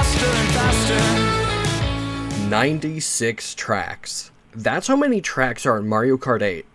faster and faster. 96 tracks. That's how many tracks are in Mario Kart 8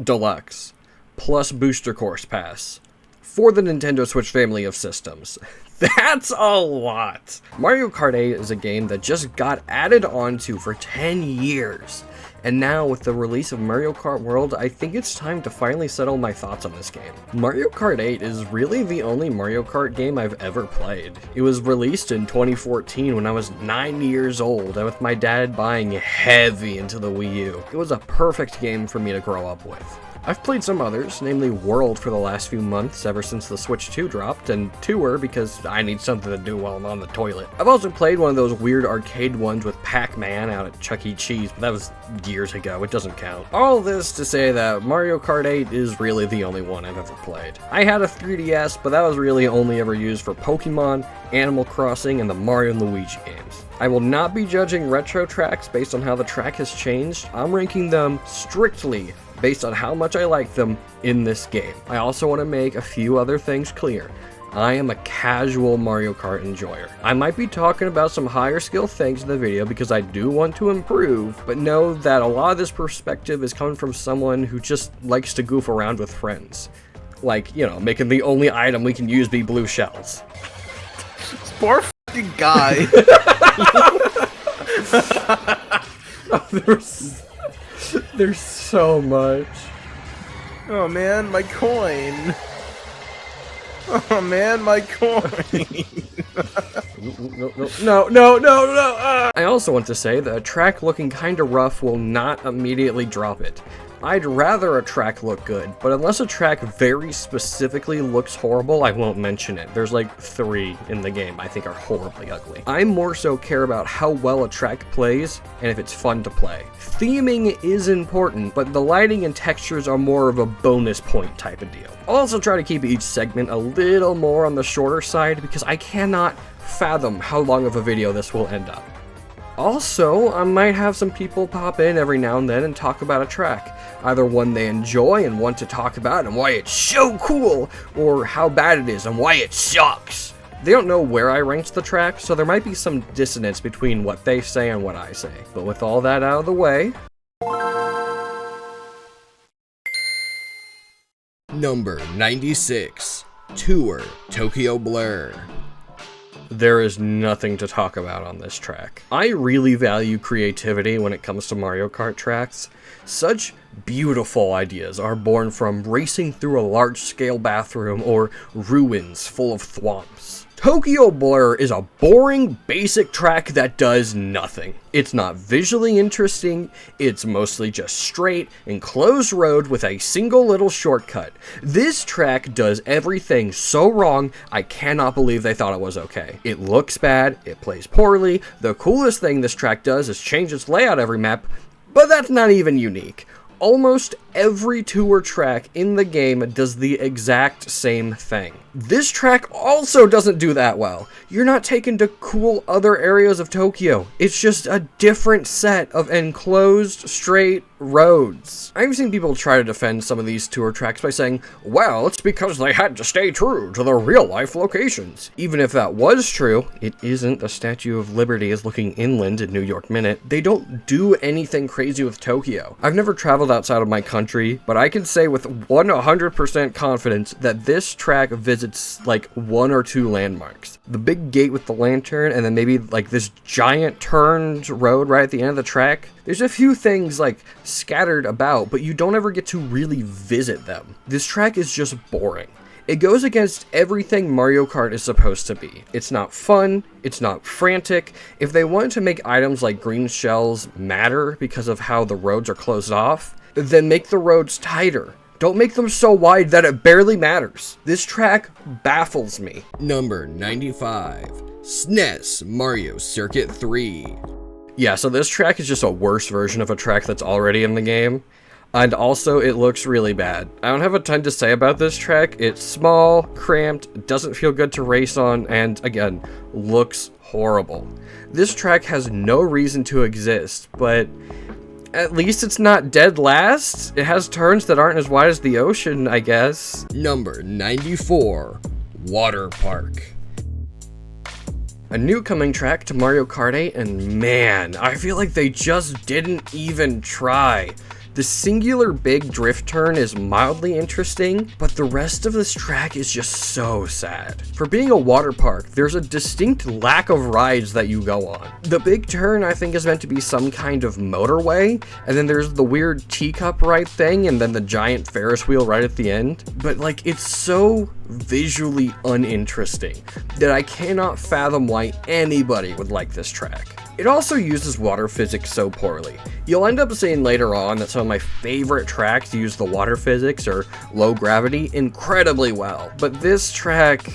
Deluxe, plus Booster Course Pass, for the Nintendo Switch family of systems. That's a lot! Mario Kart 8 is a game that just got added onto for 10 years. And now, with the release of Mario Kart World, I think it's time to finally settle my thoughts on this game. Mario Kart 8 is really the only Mario Kart game I've ever played. It was released in 2014 when I was 9 years old, and with my dad buying heavy into the Wii U. It was a perfect game for me to grow up with. I've played some others, namely World for the last few months ever since the Switch 2 dropped, and Tour because I need something to do while I'm on the toilet. I've also played one of those weird arcade ones with Pac-Man out at Chuck E. Cheese, but that was years ago, it doesn't count. All this to say that Mario Kart 8 is really the only one I've ever played. I had a 3DS, but that was really only ever used for Pokemon, Animal Crossing, and the Mario and Luigi games. I will not be judging retro tracks based on how the track has changed. I'm ranking them strictly based on how much I like them in this game. I also want to make a few other things clear. I am a casual Mario Kart enjoyer. I might be talking about some higher skill things in the video because I do want to improve, but know that a lot of this perspective is coming from someone who just likes to goof around with friends. Like, you know, making the only item we can use be blue shells. This poor fucking guy. There's so much. Oh man, my coin. Oh man, my coin. No. I also want to say that a track looking kinda rough will not immediately drop it. I'd rather a track look good, but unless a track very specifically looks horrible, I won't mention it. There's like 3 in the game I think are horribly ugly. I more so care about how well a track plays and if it's fun to play. Theming is important, but the lighting and textures are more of a bonus point type of deal. I'll also try to keep each segment a little more on the shorter side because I cannot fathom how long of a video this will end up. Also, I might have some people pop in every now and then and talk about a track. Either one they enjoy and want to talk about and why it's so cool, or how bad it is and why it sucks. They don't know where I ranked the track, so there might be some dissonance between what they say and what I say. But with all that out of the way... Number 96. Tour Tokyo Blur. There is nothing to talk about on this track. I really value creativity when it comes to Mario Kart tracks. Such beautiful ideas are born from racing through a large-scale bathroom or ruins full of thwomps. Tokyo Blur is a boring, basic track that does nothing. It's not visually interesting, it's mostly just straight, enclosed road with a single little shortcut. This track does everything so wrong, I cannot believe they thought it was okay. It looks bad, it plays poorly, the coolest thing this track does is change its layout every map, but that's not even unique. Almost every tour track in the game does the exact same thing. This track also doesn't do that well. You're not taken to cool other areas of Tokyo. It's just a different set of enclosed, straight roads. I've seen people try to defend some of these tour tracks by saying, well, it's because they had to stay true to their real-life locations. Even if that was true, it isn't. The Statue of Liberty is looking inland in New York Minute. They don't do anything crazy with Tokyo. I've never traveled outside of my country, but I can say with 100% confidence that this track visits like 1 or 2 landmarks. The big gate with the lantern, and then maybe like this giant turned road right at the end of the track. There's a few things like scattered about, but you don't ever get to really visit them. This track is just boring. It goes against everything Mario Kart is supposed to be. It's not fun, it's not frantic. If they wanted to make items like green shells matter because of how the roads are closed off, then make the roads tighter. Don't make them so wide that it barely matters. This track baffles me. Number 95. SNES Mario Circuit 3. Yeah, so this track is just a worse version of a track that's already in the game. And also, it looks really bad. I don't have a ton to say about this track. It's small, cramped, doesn't feel good to race on, and again, looks horrible. This track has no reason to exist, but at least it's not dead last. It has turns that aren't as wide as the ocean, I guess. Number 94. Water Park. A new coming track to Mario Kart 8, and man, I feel like they just didn't even try. The singular big drift turn is mildly interesting, but the rest of this track is just so sad. For being a water park, there's a distinct lack of rides that you go on. The big turn I think is meant to be some kind of motorway, and then there's the weird teacup ride thing, and then the giant Ferris wheel right at the end. But like, it's so visually uninteresting that I cannot fathom why anybody would like this track. It also uses water physics so poorly. You'll end up seeing later on that some of my favorite tracks use the water physics or low gravity incredibly well, but this track,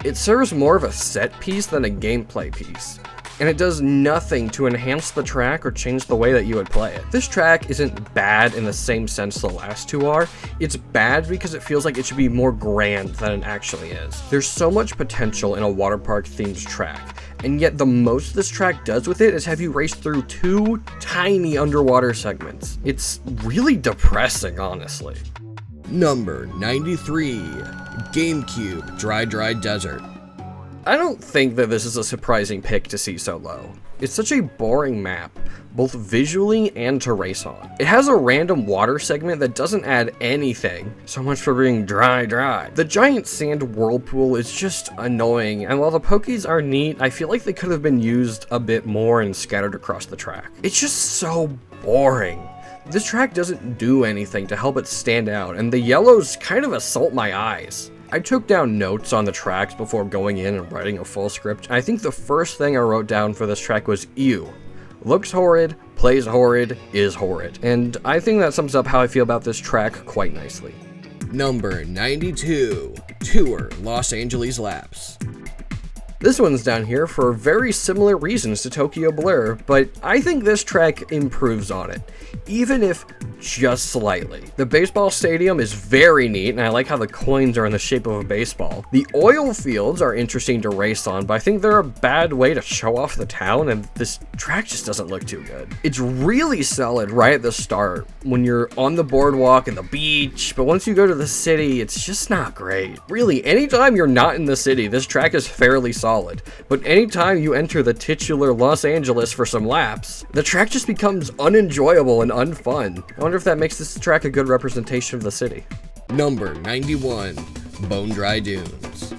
it serves more of a set piece than a gameplay piece, and it does nothing to enhance the track or change the way that you would play it. This track isn't bad in the same sense the last two are, it's bad because it feels like it should be more grand than it actually is. There's so much potential in a water park themed track, and yet the most this track does with it is have you race through two tiny underwater segments. It's really depressing, honestly. Number 93, GameCube Dry Desert. I don't think that this is a surprising pick to see so low. It's such a boring map, both visually and to race on. It has a random water segment that doesn't add anything, so much for being dry. The giant sand whirlpool is just annoying, and while the pokies are neat, I feel like they could have been used a bit more and scattered across the track. It's just so boring. This track doesn't do anything to help it stand out, and the yellows kind of assault my eyes. I took down notes on the tracks before going in and writing a full script, and I think the first thing I wrote down for this track was ew. Looks horrid, plays horrid, is horrid. And I think that sums up how I feel about this track quite nicely. Number 92, Tour Los Angeles Laps. This one's down here for very similar reasons to Tokyo Blur, but I think this track improves on it, even if just slightly. The baseball stadium is very neat, and I like how the coins are in the shape of a baseball. The oil fields are interesting to race on, but I think they're a bad way to show off the town, and this track just doesn't look too good. It's really solid right at the start, when you're on the boardwalk and the beach, but once you go to the city, it's just not great. Really, anytime you're not in the city, this track is fairly solid, but anytime you enter the titular Los Angeles for some laps, the track just becomes unenjoyable and unfun. I wonder if that makes this track a good representation of the city. Number 91, Bone Dry Dunes.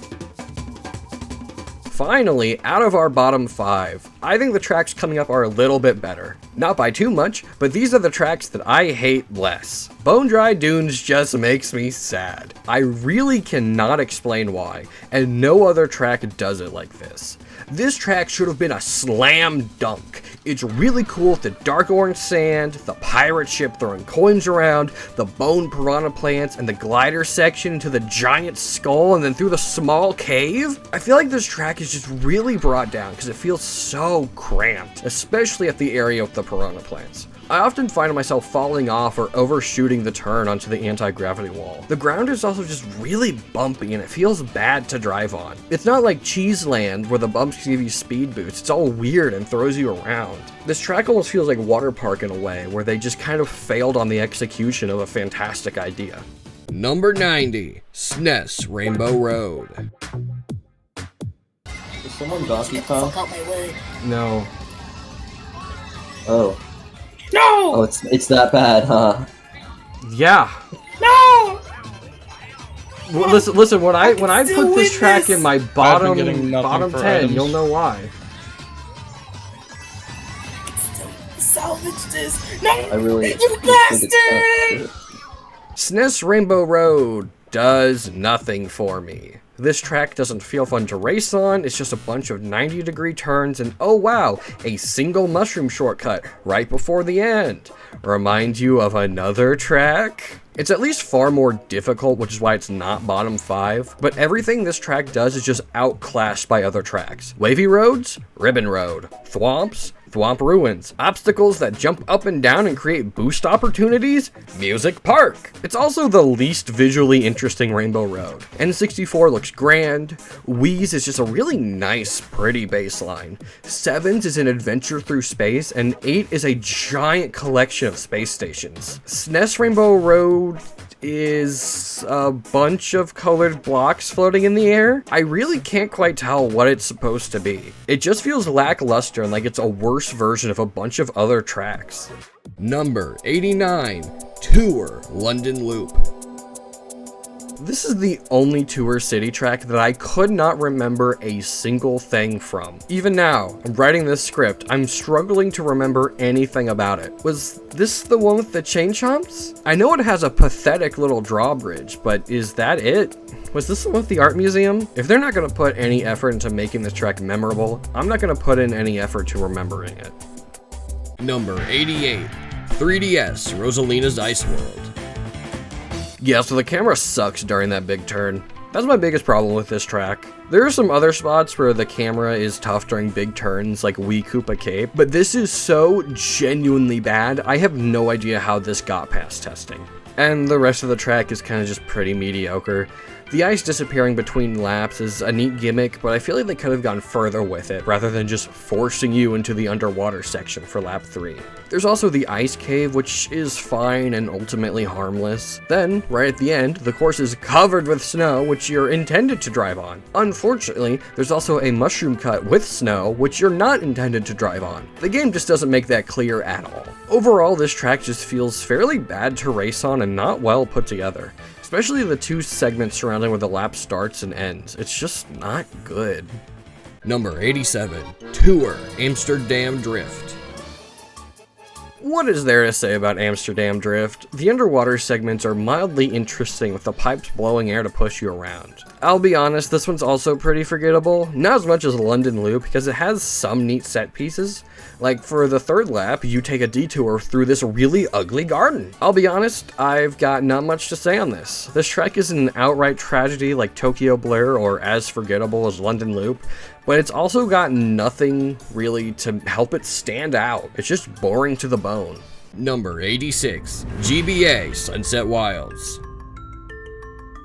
Finally, out of our bottom 5, I think the tracks coming up are a little bit better. Not by too much, but these are the tracks that I hate less. Bone Dry Dunes just makes me sad. I really cannot explain why, and no other track does it like this. This track should have been a slam dunk. It's really cool with the dark orange sand, the pirate ship throwing coins around, the bone piranha plants, and the glider section into the giant skull and then through the small cave. I feel like this track is just really brought down because it feels so cramped, especially at the area with the piranha plants. I often find myself falling off or overshooting the turn onto the anti-gravity wall. The ground is also just really bumpy and it feels bad to drive on. It's not like Cheeseland where the bumps give you speed boosts. It's all weird and throws you around. This track almost feels like Water Park in a way, where they just kind of failed on the execution of a fantastic idea. Number 90, SNES Rainbow Road. Is someone Donkey Kong? Fuck out my way. No. Oh. No! Oh, it's that bad, huh? Yeah. No! Well, listen. When I still put this win track this. in my getting bottom nothing for 10, items. you'll know why. Salvage this! No! I really You think bastard! it's SNES Rainbow Road does nothing for me. This track doesn't feel fun to race on, it's just a bunch of 90-degree turns and oh wow, a single mushroom shortcut right before the end. Remind you of another track? It's at least far more difficult, which is why it's not bottom 5, but everything this track does is just outclassed by other tracks. Wavy roads? Ribbon Road. Thwomps? Thwomp Ruins, obstacles that jump up and down and create boost opportunities, Music Park. It's also the least visually interesting Rainbow Road. N64 looks grand, Wii's is just a really nice, pretty baseline. 7's is an adventure through space, and 8 is a giant collection of space stations. SNES Rainbow Road is a bunch of colored blocks floating in the air. I really can't quite tell what it's supposed to be. It just feels lackluster and like it's a worse version of a bunch of other tracks. Number 89, Tour London Loop. This is the only Tour City track that I could not remember a single thing from. Even now, I'm writing this script, I'm struggling to remember anything about it. Was this the one with the chain chomps? I know it has a pathetic little drawbridge, but is that it? Was this the one with the art museum? If they're not gonna put any effort into making this track memorable, I'm not gonna put in any effort to remembering it. Number 88, 3DS Rosalina's Ice World. Yeah, so the camera sucks during that big turn. That's my biggest problem with this track. There are some other spots where the camera is tough during big turns, like Wii Koopa Cape, but this is so genuinely bad, I have no idea how this got past testing. And the rest of the track is kind of just pretty mediocre. The ice disappearing between laps is a neat gimmick, but I feel like they could have gone further with it, rather than just forcing you into the underwater section for lap 3. There's also the ice cave, which is fine and ultimately harmless. Then, right at the end, the course is covered with snow, which you're intended to drive on. Unfortunately, there's also a mushroom cut with snow, which you're not intended to drive on. The game just doesn't make that clear at all. Overall, this track just feels fairly bad to race on and not well put together. Especially the two segments surrounding where the lap starts and ends. It's just not good. Number 87, Tour Amsterdam Drift. What is there to say about Amsterdam Drift? The underwater segments are mildly interesting with the pipes blowing air to push you around. I'll be honest, this one's also pretty forgettable. Not as much as London Loop because it has some neat set pieces. Like for the third lap, you take a detour through this really ugly garden. I'll be honest, I've got not much to say on this. This track isn't an outright tragedy like Tokyo Blur or as forgettable as London Loop, but it's also got nothing really to help it stand out. It's just boring to the bone. Number 86, GBA Sunset Wilds.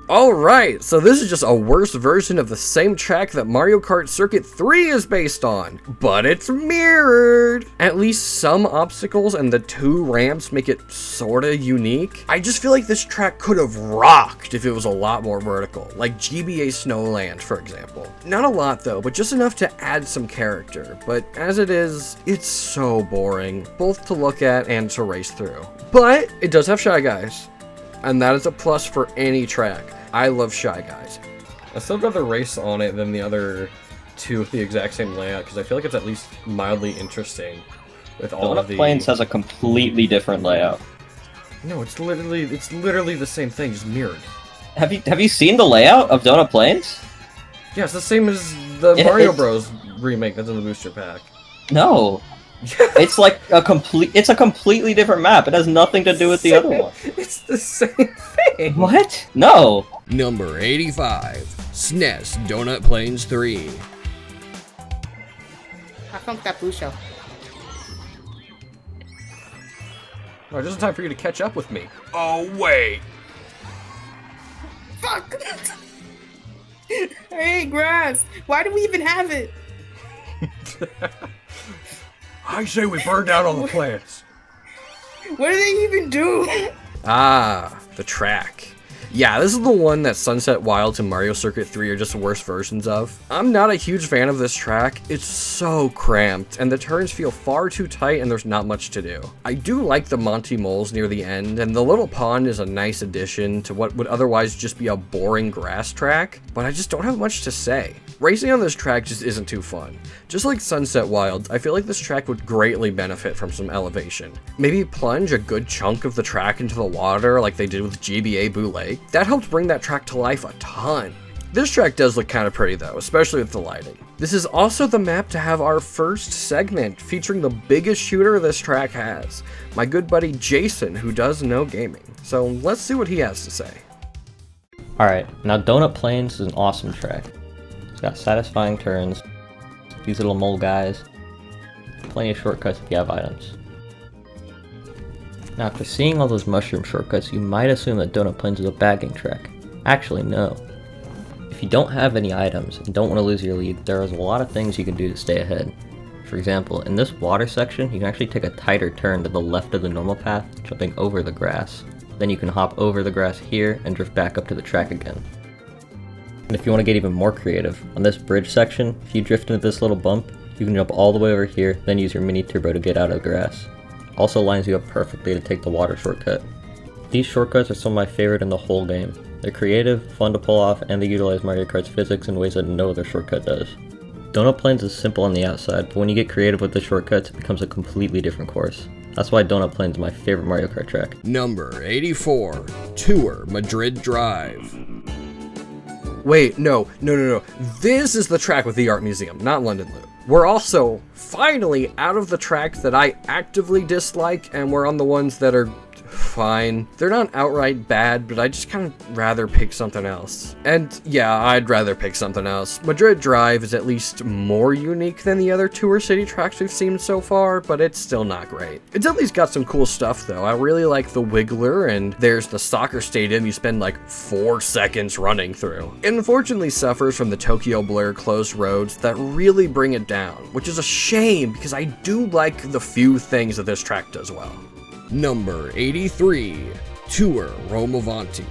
Alright, so this is just a worse version of the same track that Mario Kart Circuit 3 is based on, but it's mirrored! At least some obstacles and the two ramps make it sorta unique. I just feel like this track could have rocked if it was a lot more vertical, like GBA Snowland, for example. Not a lot though, but just enough to add some character, but as it is, it's so boring, both to look at and to race through. But it does have Shy Guys, and that is a plus for any track. I love Shy Guys. I still rather race on it than the other two with the exact same layout because I feel like it's at least mildly interesting with all of the Plains has a completely different layout. No, it's literally the same thing, just mirrored. Have you seen the layout of Donut Plains? Yeah, it's the same as the Mario Bros remake that's in the booster pack. No. It's like a completely different map. It has nothing to do with the other one. It's the same thing. What? No. Number 85, SNES Donut Plains 3. I funked that blue shell. Alright, just in time for you to catch up with me. Oh, wait. Fuck! Hey, grass! Why do we even have it? I say we burn down all the plants. What do they even do? Ah, the track. Yeah, this is the one that Sunset Wilds and Mario Circuit 3 are just worse versions of. I'm not a huge fan of this track. It's so cramped, and the turns feel far too tight and there's not much to do. I do like the Monty Moles near the end, and the little pond is a nice addition to what would otherwise just be a boring grass track, but I just don't have much to say. Racing on this track just isn't too fun. Just like Sunset Wilds, I feel like this track would greatly benefit from some elevation. Maybe plunge a good chunk of the track into the water like they did with GBA Boo Lake. That helped bring that track to life a ton. This track does look kind of pretty though, especially with the lighting. This is also the map to have our first segment featuring the biggest shooter this track has, my good buddy Jason, who does know gaming. So let's see what he has to say. Alright, now Donut Plains is an awesome track. It's got satisfying turns, these little mole guys. plenty of shortcuts if you have items. Now, after seeing all those mushroom shortcuts, you might assume that Donut Plains is a bagging track. Actually, no. If you don't have any items and don't want to lose your lead, there is a lot of things you can do to stay ahead. For example, in this water section, you can actually take a tighter turn to the left of the normal path, jumping over the grass. Then you can hop over the grass here and drift back up to the track again. And if you want to get even more creative, on this bridge section, if you drift into this little bump, you can jump all the way over here, then use your mini turbo to get out of the grass. Also lines you up perfectly to take the water shortcut. These shortcuts are some of my favorite in the whole game. They're creative, fun to pull off, and they utilize Mario Kart's physics in ways that no other shortcut does. Donut Plains is simple on the outside, but when you get creative with the shortcuts, it becomes a completely different course. That's why Donut Plains is my favorite Mario Kart track. Number 84, Tour Madrid Drive. Wait, no. This is the track with the art museum, not London Loop. We're also finally out of the tracks that I actively dislike, and we're on the ones that are fine. They're not outright bad, but I just kind of rather pick something else. And yeah, I'd rather pick something else. Madrid Drive is at least more unique than the other Tour City tracks we've seen so far, but it's still not great. It's at least got some cool stuff though. I really like the Wiggler, and there's the soccer stadium you spend like 4 seconds running through. It unfortunately suffers from the Tokyo Blur closed roads that really bring it down, which is a shame because I do like the few things that this track does well. Number 83, Tour Romavanti.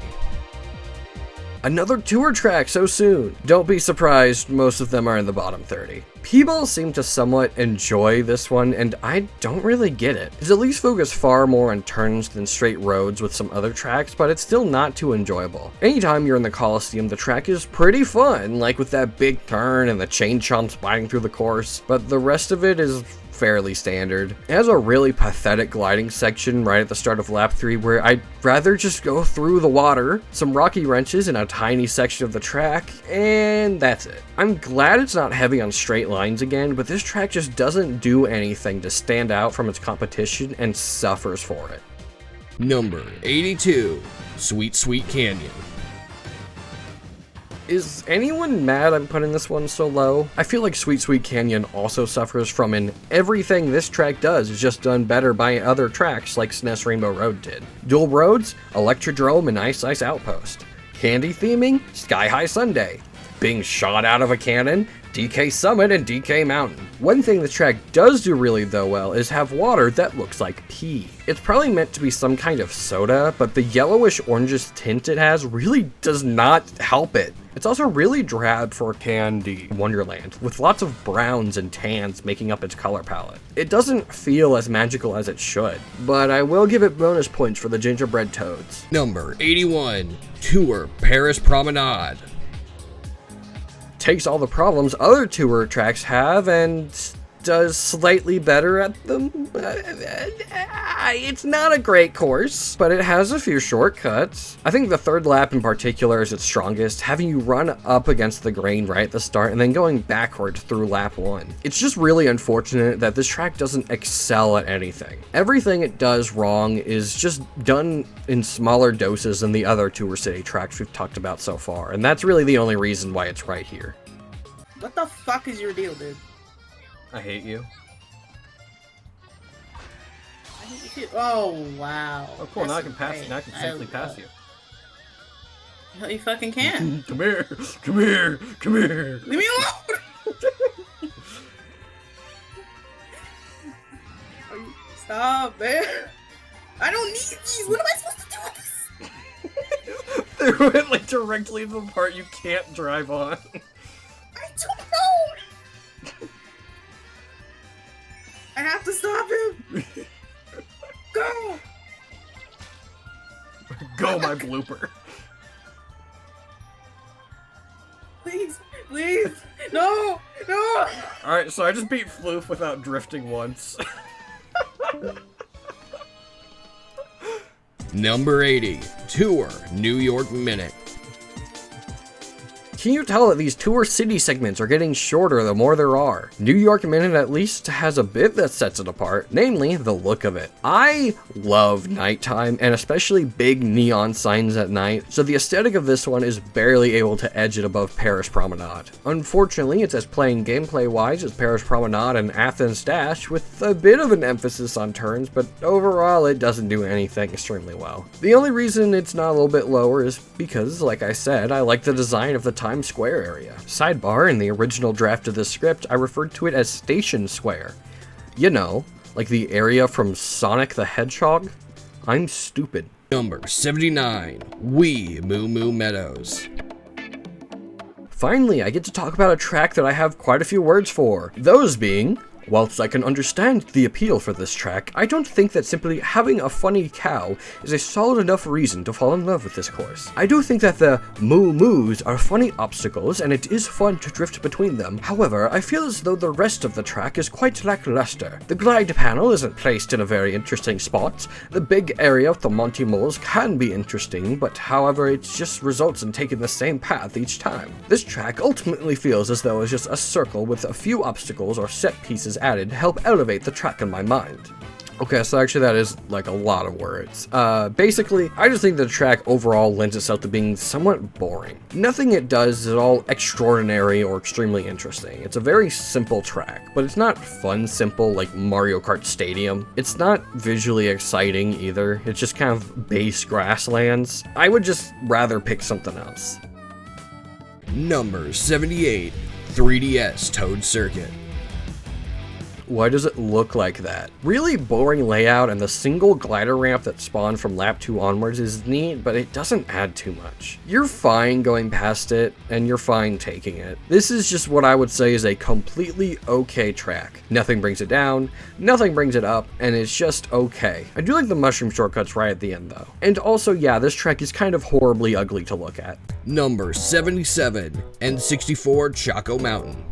Another tour track so soon. Don't be surprised, most of them are in the bottom 30. People seem to somewhat enjoy this one, and I don't really get it. It's at least focused far more on turns than straight roads with some other tracks, but it's still not too enjoyable. Anytime you're in the Coliseum, the track is pretty fun, like with that big turn and the chain chomps biting through the course, but the rest of it is fairly standard. It has a really pathetic gliding section right at the start of lap 3 where I'd rather just go through the water, some rocky wrenches in a tiny section of the track, and that's it. I'm glad it's not heavy on straight lines again, but this track just doesn't do anything to stand out from its competition and suffers for it. Number 82, Sweet Sweet Canyon. Is anyone mad I'm putting this one so low? I feel like Sweet Sweet Canyon also suffers from everything this track does is just done better by other tracks like SNES Rainbow Road did. Dual roads, Electrodrome and Ice Ice Outpost. Candy theming, Sky High Sundae. Being shot out of a cannon, DK Summit and DK Mountain. One thing the track does do really well is have water that looks like pee. It's probably meant to be some kind of soda, but the yellowish orangish tint it has really does not help it. It's also really drab for Candy Wonderland, with lots of browns and tans making up its color palette. It doesn't feel as magical as it should, but I will give it bonus points for the gingerbread toads. Number 81, Tour Paris Promenade. Takes all the problems other tour tracks have and does slightly better at them. It's not a great course, but it has a few shortcuts. I think the third lap in particular is its strongest, having you run up against the grain right at the start and then going backwards through lap 1. It's just really unfortunate that this track doesn't excel at anything. Everything it does wrong is just done in smaller doses than the other Tour City tracks we've talked about so far, and that's really the only reason why it's right here. What the fuck is your deal, dude? I hate you. I hate you too. Oh, wow. Oh, cool. That's Now I can pass great. you. Now I can safely pass you. No, you fucking can. Come here. Come here. Come here. Leave me alone! Stop, man. I don't need these. What am I supposed to do with this? They went like directly to the part you can't drive on. I don't know. I have to stop him. Go. Go, my blooper. Please, please. No, no. Alright, so I just beat Floof without drifting once. Number 80, Tour New York Minute. Can you tell that these tour city segments are getting shorter the more there are? New York Minute at least has a bit that sets it apart, namely the look of it. I love nighttime, and especially big neon signs at night, so the aesthetic of this one is barely able to edge it above Paris Promenade. Unfortunately, it's as plain gameplay-wise as Paris Promenade and Athens Dash, with a bit of an emphasis on turns, but overall it doesn't do anything extremely well. The only reason it's not a little bit lower is because, like I said, I like the design of the Times Square area. Sidebar, in the original draft of this script, I referred to it as Station Square. You know, like the area from Sonic the Hedgehog? I'm stupid. Number 79, Wee Moo Moo Meadows. Finally, I get to talk about a track that I have quite a few words for. Those being, whilst I can understand the appeal for this track, I don't think that simply having a funny cow is a solid enough reason to fall in love with this course. I do think that the moo moos are funny obstacles, and it is fun to drift between them. However, I feel as though the rest of the track is quite lackluster. The glide panel isn't placed in a very interesting spot. The big area of the Monty Moles can be interesting, but however, it just results in taking the same path each time. This track ultimately feels as though it's just a circle with a few obstacles or set pieces added to help elevate the track in my mind. Okay, so actually that is like a lot of words. Basically, I just think the track overall lends itself to being somewhat boring. Nothing it does is at all extraordinary or extremely interesting. It's a very simple track, but it's not fun simple like Mario Kart Stadium. It's not visually exciting either. It's just kind of base grasslands. I would just rather pick something else. Number 78, 3DS Toad Circuit. Why does it look like that? Really boring layout, and the single glider ramp that spawned from lap 2 onwards is neat, but it doesn't add too much. You're fine going past it, and you're fine taking it. This is just what I would say is a completely okay track. Nothing brings it down, nothing brings it up, and it's just okay. I do like the mushroom shortcuts right at the end though. And also, yeah, this track is kind of horribly ugly to look at. Number 77, N64 Choco Mountain.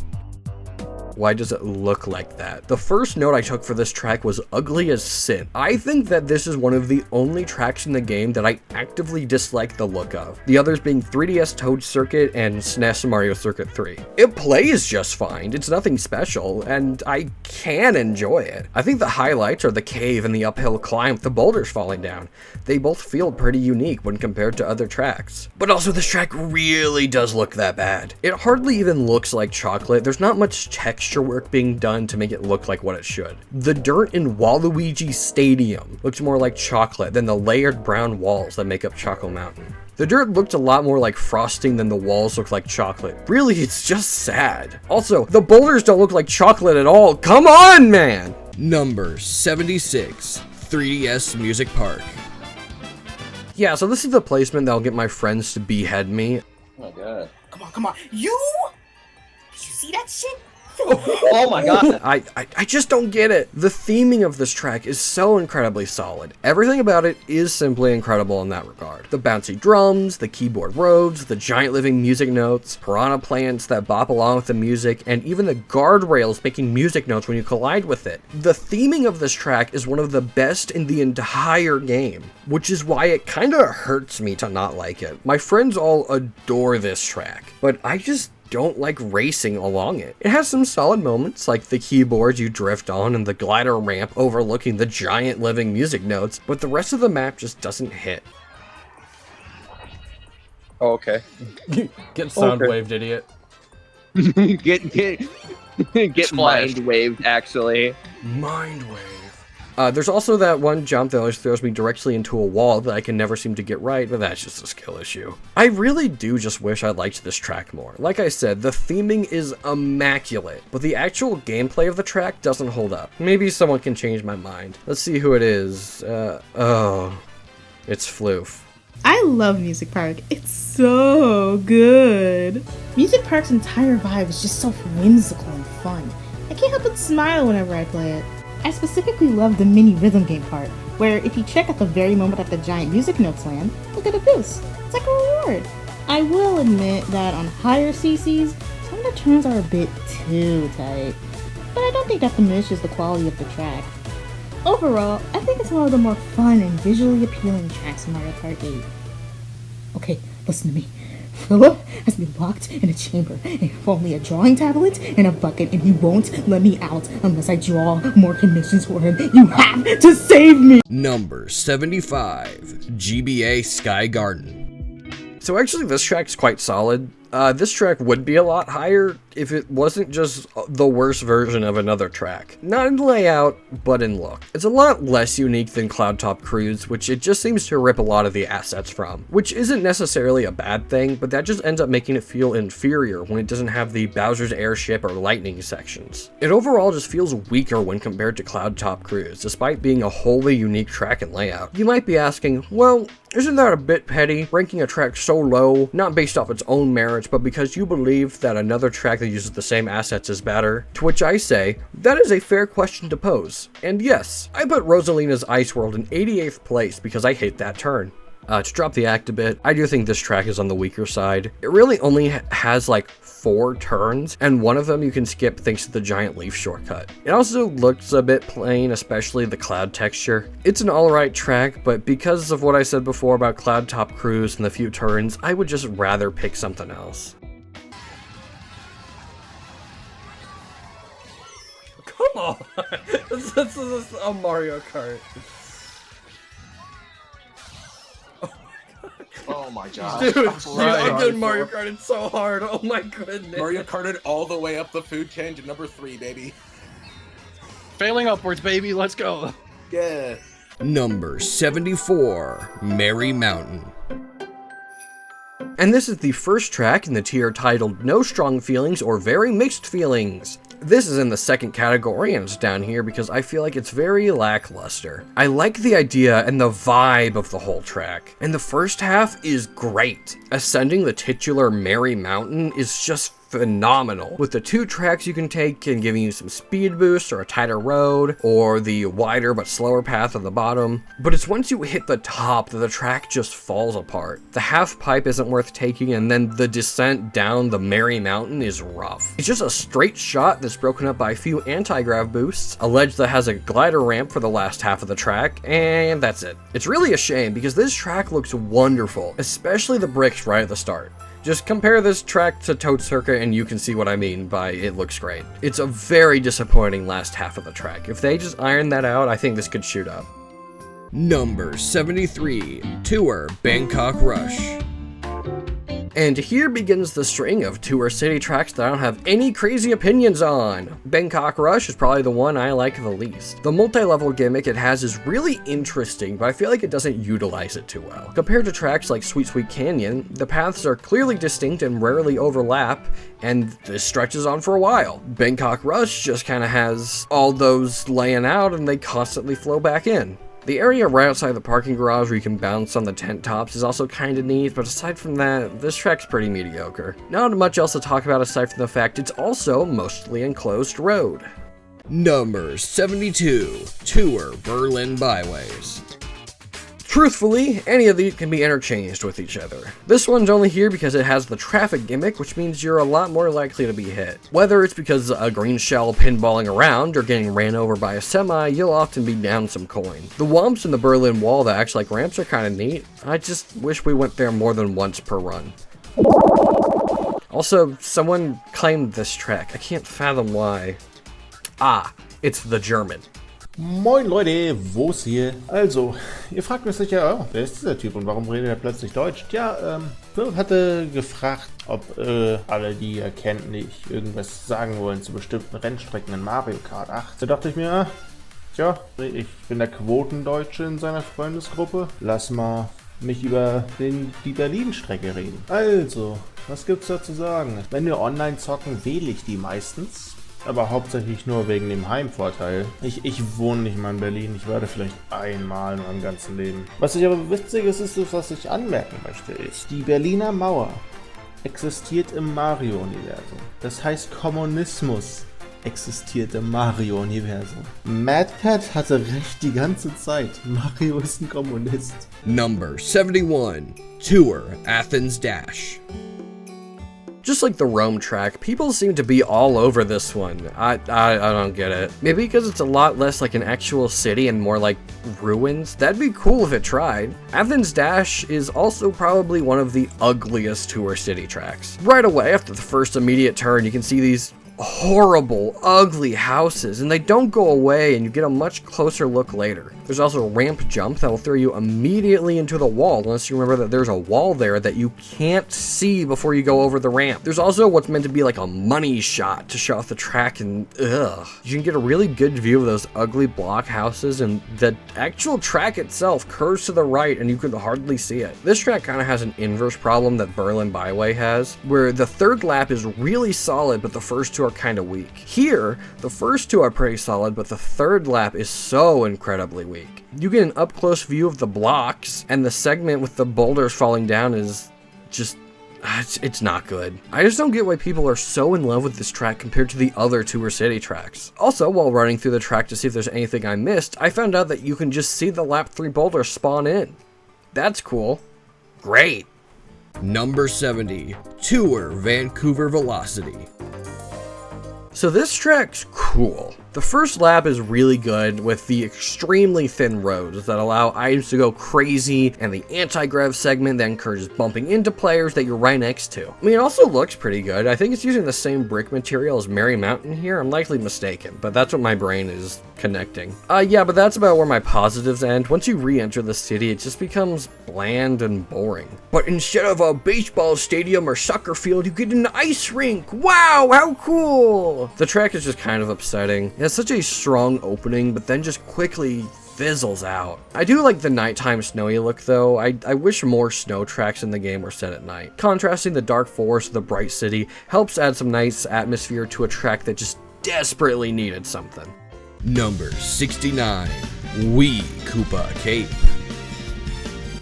Why does it look like that? The first note I took for this track was ugly as sin. I think that this is one of the only tracks in the game that I actively dislike the look of. The others being 3DS Toad Circuit and SNES Mario Circuit 3. It plays just fine, it's nothing special, and I can enjoy it. I think the highlights are the cave and the uphill climb with the boulders falling down. They both feel pretty unique when compared to other tracks. But also this track really does look that bad. It hardly even looks like chocolate. There's not much texture work being done to make it look like what it should. The dirt in Waluigi Stadium looks more like chocolate than the layered brown walls that make up Choco Mountain. The dirt looked a lot more like frosting than the walls look like chocolate. Really, it's just sad. Also, the boulders don't look like chocolate at all. Come on, man! Number 76, 3DS Music Park. Yeah, so this is the placement that'll get my friends to behead me. Oh my god. Come on. You? Did you see that shit? Oh my god. I just don't get it. The theming of this track is so incredibly solid. Everything about it is simply incredible in that regard. The bouncy drums, the keyboard roads, the giant living music notes, piranha plants that bop along with the music, and even the guardrails making music notes when you collide with it. The theming of this track is one of the best in the entire game, which is why it kinda hurts me to not like it. My friends all adore this track, but I just don't like racing along it. It has some solid moments, like the keyboards you drift on and the glider ramp overlooking the giant living music notes, but the rest of the map just doesn't hit. Oh, okay. Get sound waved, idiot. get mind waved, actually. Mind wave. There's also that one jump that always throws me directly into a wall that I can never seem to get right, but that's just a skill issue. I really do just wish I liked this track more. Like I said, the theming is immaculate, but the actual gameplay of the track doesn't hold up. Maybe someone can change my mind. Let's see who it is. It's Floof. I love Music Park. It's so good. Music Park's entire vibe is just so whimsical and fun. I can't help but smile whenever I play it. I specifically love the mini rhythm game part, where if you check at the very moment that the giant music notes land, you'll get a boost. It's like a reward. I will admit that on higher CCs, some of the turns are a bit too tight, but I don't think that diminishes the quality of the track. Overall, I think it's one of the more fun and visually appealing tracks in Mario Kart 8. Okay, listen to me. Philip has been locked in a chamber. I have only a drawing tablet and a bucket, and he won't let me out unless I draw more commissions for him. You have to save me! Number 75, GBA Sky Garden. So actually this track's quite solid. This track would be a lot higher if it wasn't just the worst version of another track. Not in layout, but in look. It's a lot less unique than Cloudtop Cruise, which it just seems to rip a lot of the assets from, which isn't necessarily a bad thing, but that just ends up making it feel inferior when it doesn't have the Bowser's Airship or Lightning sections. It overall just feels weaker when compared to Cloudtop Cruise, despite being a wholly unique track and layout. You might be asking, well, isn't that a bit petty, ranking a track so low, not based off its own merits, but because you believe that another track that uses the same assets is better? To which I say, that is a fair question to pose. And yes, I put Rosalina's Ice World in 88th place because I hate that turn. To drop the act a bit, I do think this track is on the weaker side. It really only has like 4 turns, and one of them you can skip thanks to the giant leaf shortcut. It also looks a bit plain, especially the cloud texture. It's an alright track, but because of what I said before about Cloudtop Cruise and the few turns, I would just rather pick something else. Come on! This is a Mario Kart. Oh my god. Dude, I did Mario Karted so hard. Oh my goodness. Mario Karted all the way up the food chain to number 3, baby. Failing upwards, baby. Let's go. Yeah. Number 74, Merry Mountain. And this is the first track in the tier titled No Strong Feelings or Very Mixed Feelings. This is in the second category and it's down here because I feel like it's very lackluster. I like the idea and the vibe of the whole track, and the first half is great. Ascending the titular Merry Mountain is just phenomenal, with the 2 tracks you can take and giving you some speed boost or a tighter road, or the wider but slower path at the bottom. But it's once you hit the top that the track just falls apart. The half pipe isn't worth taking, and then the descent down the Merry Mountain is rough. It's just a straight shot that's broken up by a few anti-grav boosts, a ledge that has a glider ramp for the last half of the track, and that's it. It's really a shame because this track looks wonderful, especially the bricks right at the start. Just compare this track to Toad Circuit and you can see what I mean by it looks great. It's a very disappointing last half of the track. If they just iron that out, I think this could shoot up. Number 73, Tour Bangkok Rush. And here begins the string of Tour City tracks that I don't have any crazy opinions on. Bangkok Rush is probably the one I like the least. The multi-level gimmick it has is really interesting, but I feel like it doesn't utilize it too well. Compared to tracks like Sweet Sweet Canyon, the paths are clearly distinct and rarely overlap, and this stretches on for a while. Bangkok Rush just kind of has all those laying out and they constantly flow back in. The area right outside the parking garage where you can bounce on the tent tops is also kinda neat, but aside from that, this track's pretty mediocre. Not much else to talk about aside from the fact it's also mostly enclosed road. Number 72, Tour Berlin Byways. Truthfully, any of these can be interchanged with each other. This one's only here because it has the traffic gimmick, which means you're a lot more likely to be hit. Whether it's because a green shell pinballing around or getting ran over by a semi, you'll often be down some coin. The wumps in the Berlin Wall that act like ramps are kinda neat. I just wish we went there more than once per run. Also, someone claimed this track. I can't fathom why. Ah, it's the German. Moin Leute, wo's hier? Also, ihr fragt mich sicher, oh, wer ist dieser Typ und warum redet er plötzlich Deutsch? Tja, Phil hatte gefragt, ob alle, die er kennt, nicht irgendwas sagen wollen zu bestimmten Rennstrecken in Mario Kart 8. Da dachte ich mir, tja, ich bin der Quotendeutsche in seiner Freundesgruppe. Lass mal mich über die Berlin-Strecke reden. Also, was gibt's da zu sagen? Wenn wir online zocken, wähle ich die meistens. Aber hauptsächlich nur wegen dem Heimvorteil. Ich wohne nicht mal in Berlin, ich werde vielleicht einmal in meinem ganzen Leben. Was ich aber witzig ist, was ich anmerken möchte, ist, die Berliner Mauer existiert im Mario-Universum. Das heißt, Kommunismus existiert im Mario-Universum. Mad Cat hatte recht die ganze Zeit. Mario ist ein Kommunist. Number 71, Tour Athens Dash. Just like the Rome track, people seem to be all over this one. I don't get it. Maybe because it's a lot less like an actual city and more like ruins? That'd be cool if it tried. Athens Dash is also probably one of the ugliest Tour City tracks. Right away, after the first immediate turn, you can see these horrible, ugly houses, and they don't go away, and you get a much closer look later. There's also a ramp jump that will throw you immediately into the wall, unless you remember that there's a wall there that you can't see before you go over the ramp. There's also what's meant to be like a money shot to show off the track, and you can get a really good view of those ugly block houses, and the actual track itself curves to the right, and you could hardly see it. This track kind of has an inverse problem that Berlin Byway has, where the third lap is really solid, but the first two are kind of weak. Here, the first two are pretty solid, but the third lap is so incredibly weak. You get an up-close view of the blocks, and the segment with the boulders falling down is just... it's not good. I just don't get why people are so in love with this track compared to the other Tour City tracks. Also, while running through the track to see if there's anything I missed, I found out that you can just see the lap 3 boulders spawn in. That's cool. Great. Number 70, Tour Vancouver Velocity. So this track's cool. The first lap is really good with the extremely thin roads that allow items to go crazy, and the anti-grav segment that encourages bumping into players that you're right next to. I mean, it also looks pretty good. I think it's using the same brick material as Merry Mountain here. I'm likely mistaken, but that's what my brain is connecting. Yeah, but that's about where my positives end. Once you re-enter the city, it just becomes bland and boring. But instead of a baseball stadium or soccer field, you get an ice rink. Wow, how cool! The track is just kind of upsetting. It has such a strong opening, but then just quickly fizzles out. I do like the nighttime snowy look though. I wish more snow tracks in the game were set at night. Contrasting the dark forest with the bright city helps add some nice atmosphere to a track that just desperately needed something. Number 69, Wee Koopa Cape.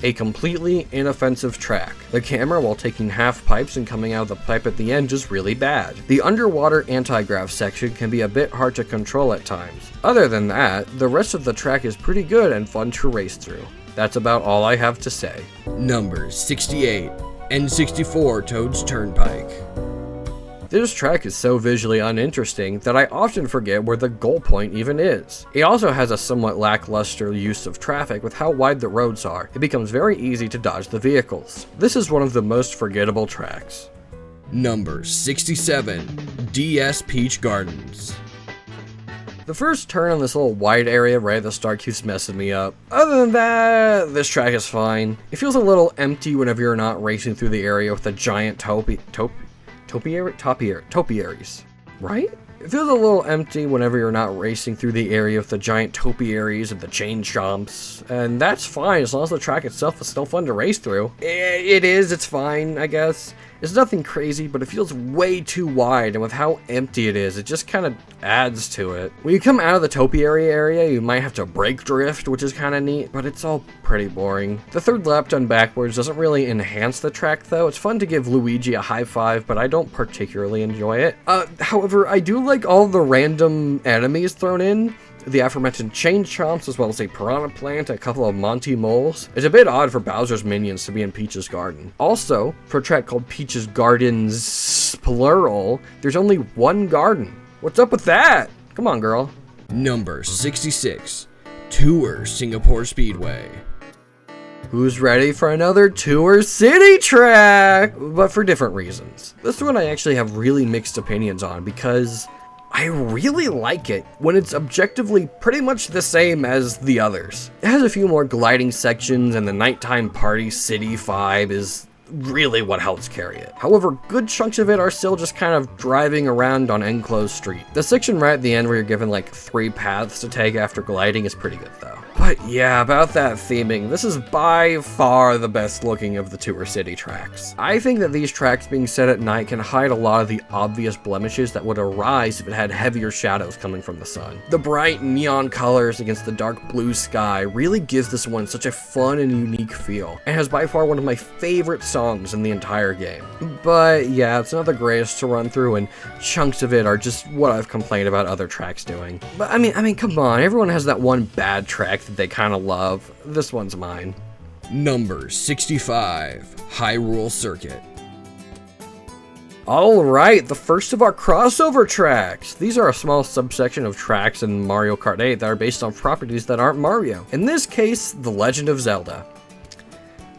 A completely inoffensive track. The camera, while taking half pipes and coming out of the pipe at the end, is really bad. The underwater anti-grav section can be a bit hard to control at times. Other than that, the rest of the track is pretty good and fun to race through. That's about all I have to say. Number 68, N64 Toad's Turnpike. This track is so visually uninteresting that I often forget where the goal point even is. It also has a somewhat lackluster use of traffic with how wide the roads are. It becomes very easy to dodge the vehicles. This is one of the most forgettable tracks. Number 67, DS Peach Gardens. The first turn on this little wide area right at the start keeps messing me up. Other than that, this track is fine. It feels a little empty whenever you're not racing through the area with the giant topiaries, right? It feels a little empty whenever you're not racing through the area with the giant topiaries and the chain jumps, and that's fine as long as the track itself is still fun to race through. It's fine, I guess. It's nothing crazy, but it feels way too wide, and with how empty it is, it just kind of adds to it. When you come out of the topiary area, you might have to brake drift, which is kind of neat, but it's all pretty boring. The third lap done backwards doesn't really enhance the track, though. It's fun to give Luigi a high five, but I don't particularly enjoy it. However, I do like all the random enemies thrown in. The aforementioned chain chomps, as well as a piranha plant, a couple of Monty moles. It's a bit odd for Bowser's minions to be in Peach's garden. Also, for a track called Peach's Gardens, plural, there's only one garden. What's up with that? Come on, girl. Number 66, Tour Singapore Speedway. Who's ready for another Tour City track? But for different reasons. This one I actually have really mixed opinions on because I really like it when it's objectively pretty much the same as the others. It has a few more gliding sections, and the nighttime party city vibe is really what helps carry it. However, good chunks of it are still just kind of driving around on enclosed street. The section right at the end where you're given like 3 paths to take after gliding is pretty good though. But yeah, about that theming, this is by far the best looking of the Tour City tracks. I think that these tracks being set at night can hide a lot of the obvious blemishes that would arise if it had heavier shadows coming from the sun. The bright neon colors against the dark blue sky really gives this one such a fun and unique feel, and has by far one of my favorite songs in the entire game. But yeah, it's not the greatest to run through, and chunks of it are just what I've complained about other tracks doing. But I mean, come on, everyone has that one bad track that they kind of love. This one's mine. Number 65, Hyrule Circuit. Alright, the first of our crossover tracks. These are a small subsection of tracks in Mario Kart 8 that are based on properties that aren't Mario. In this case, The Legend of Zelda.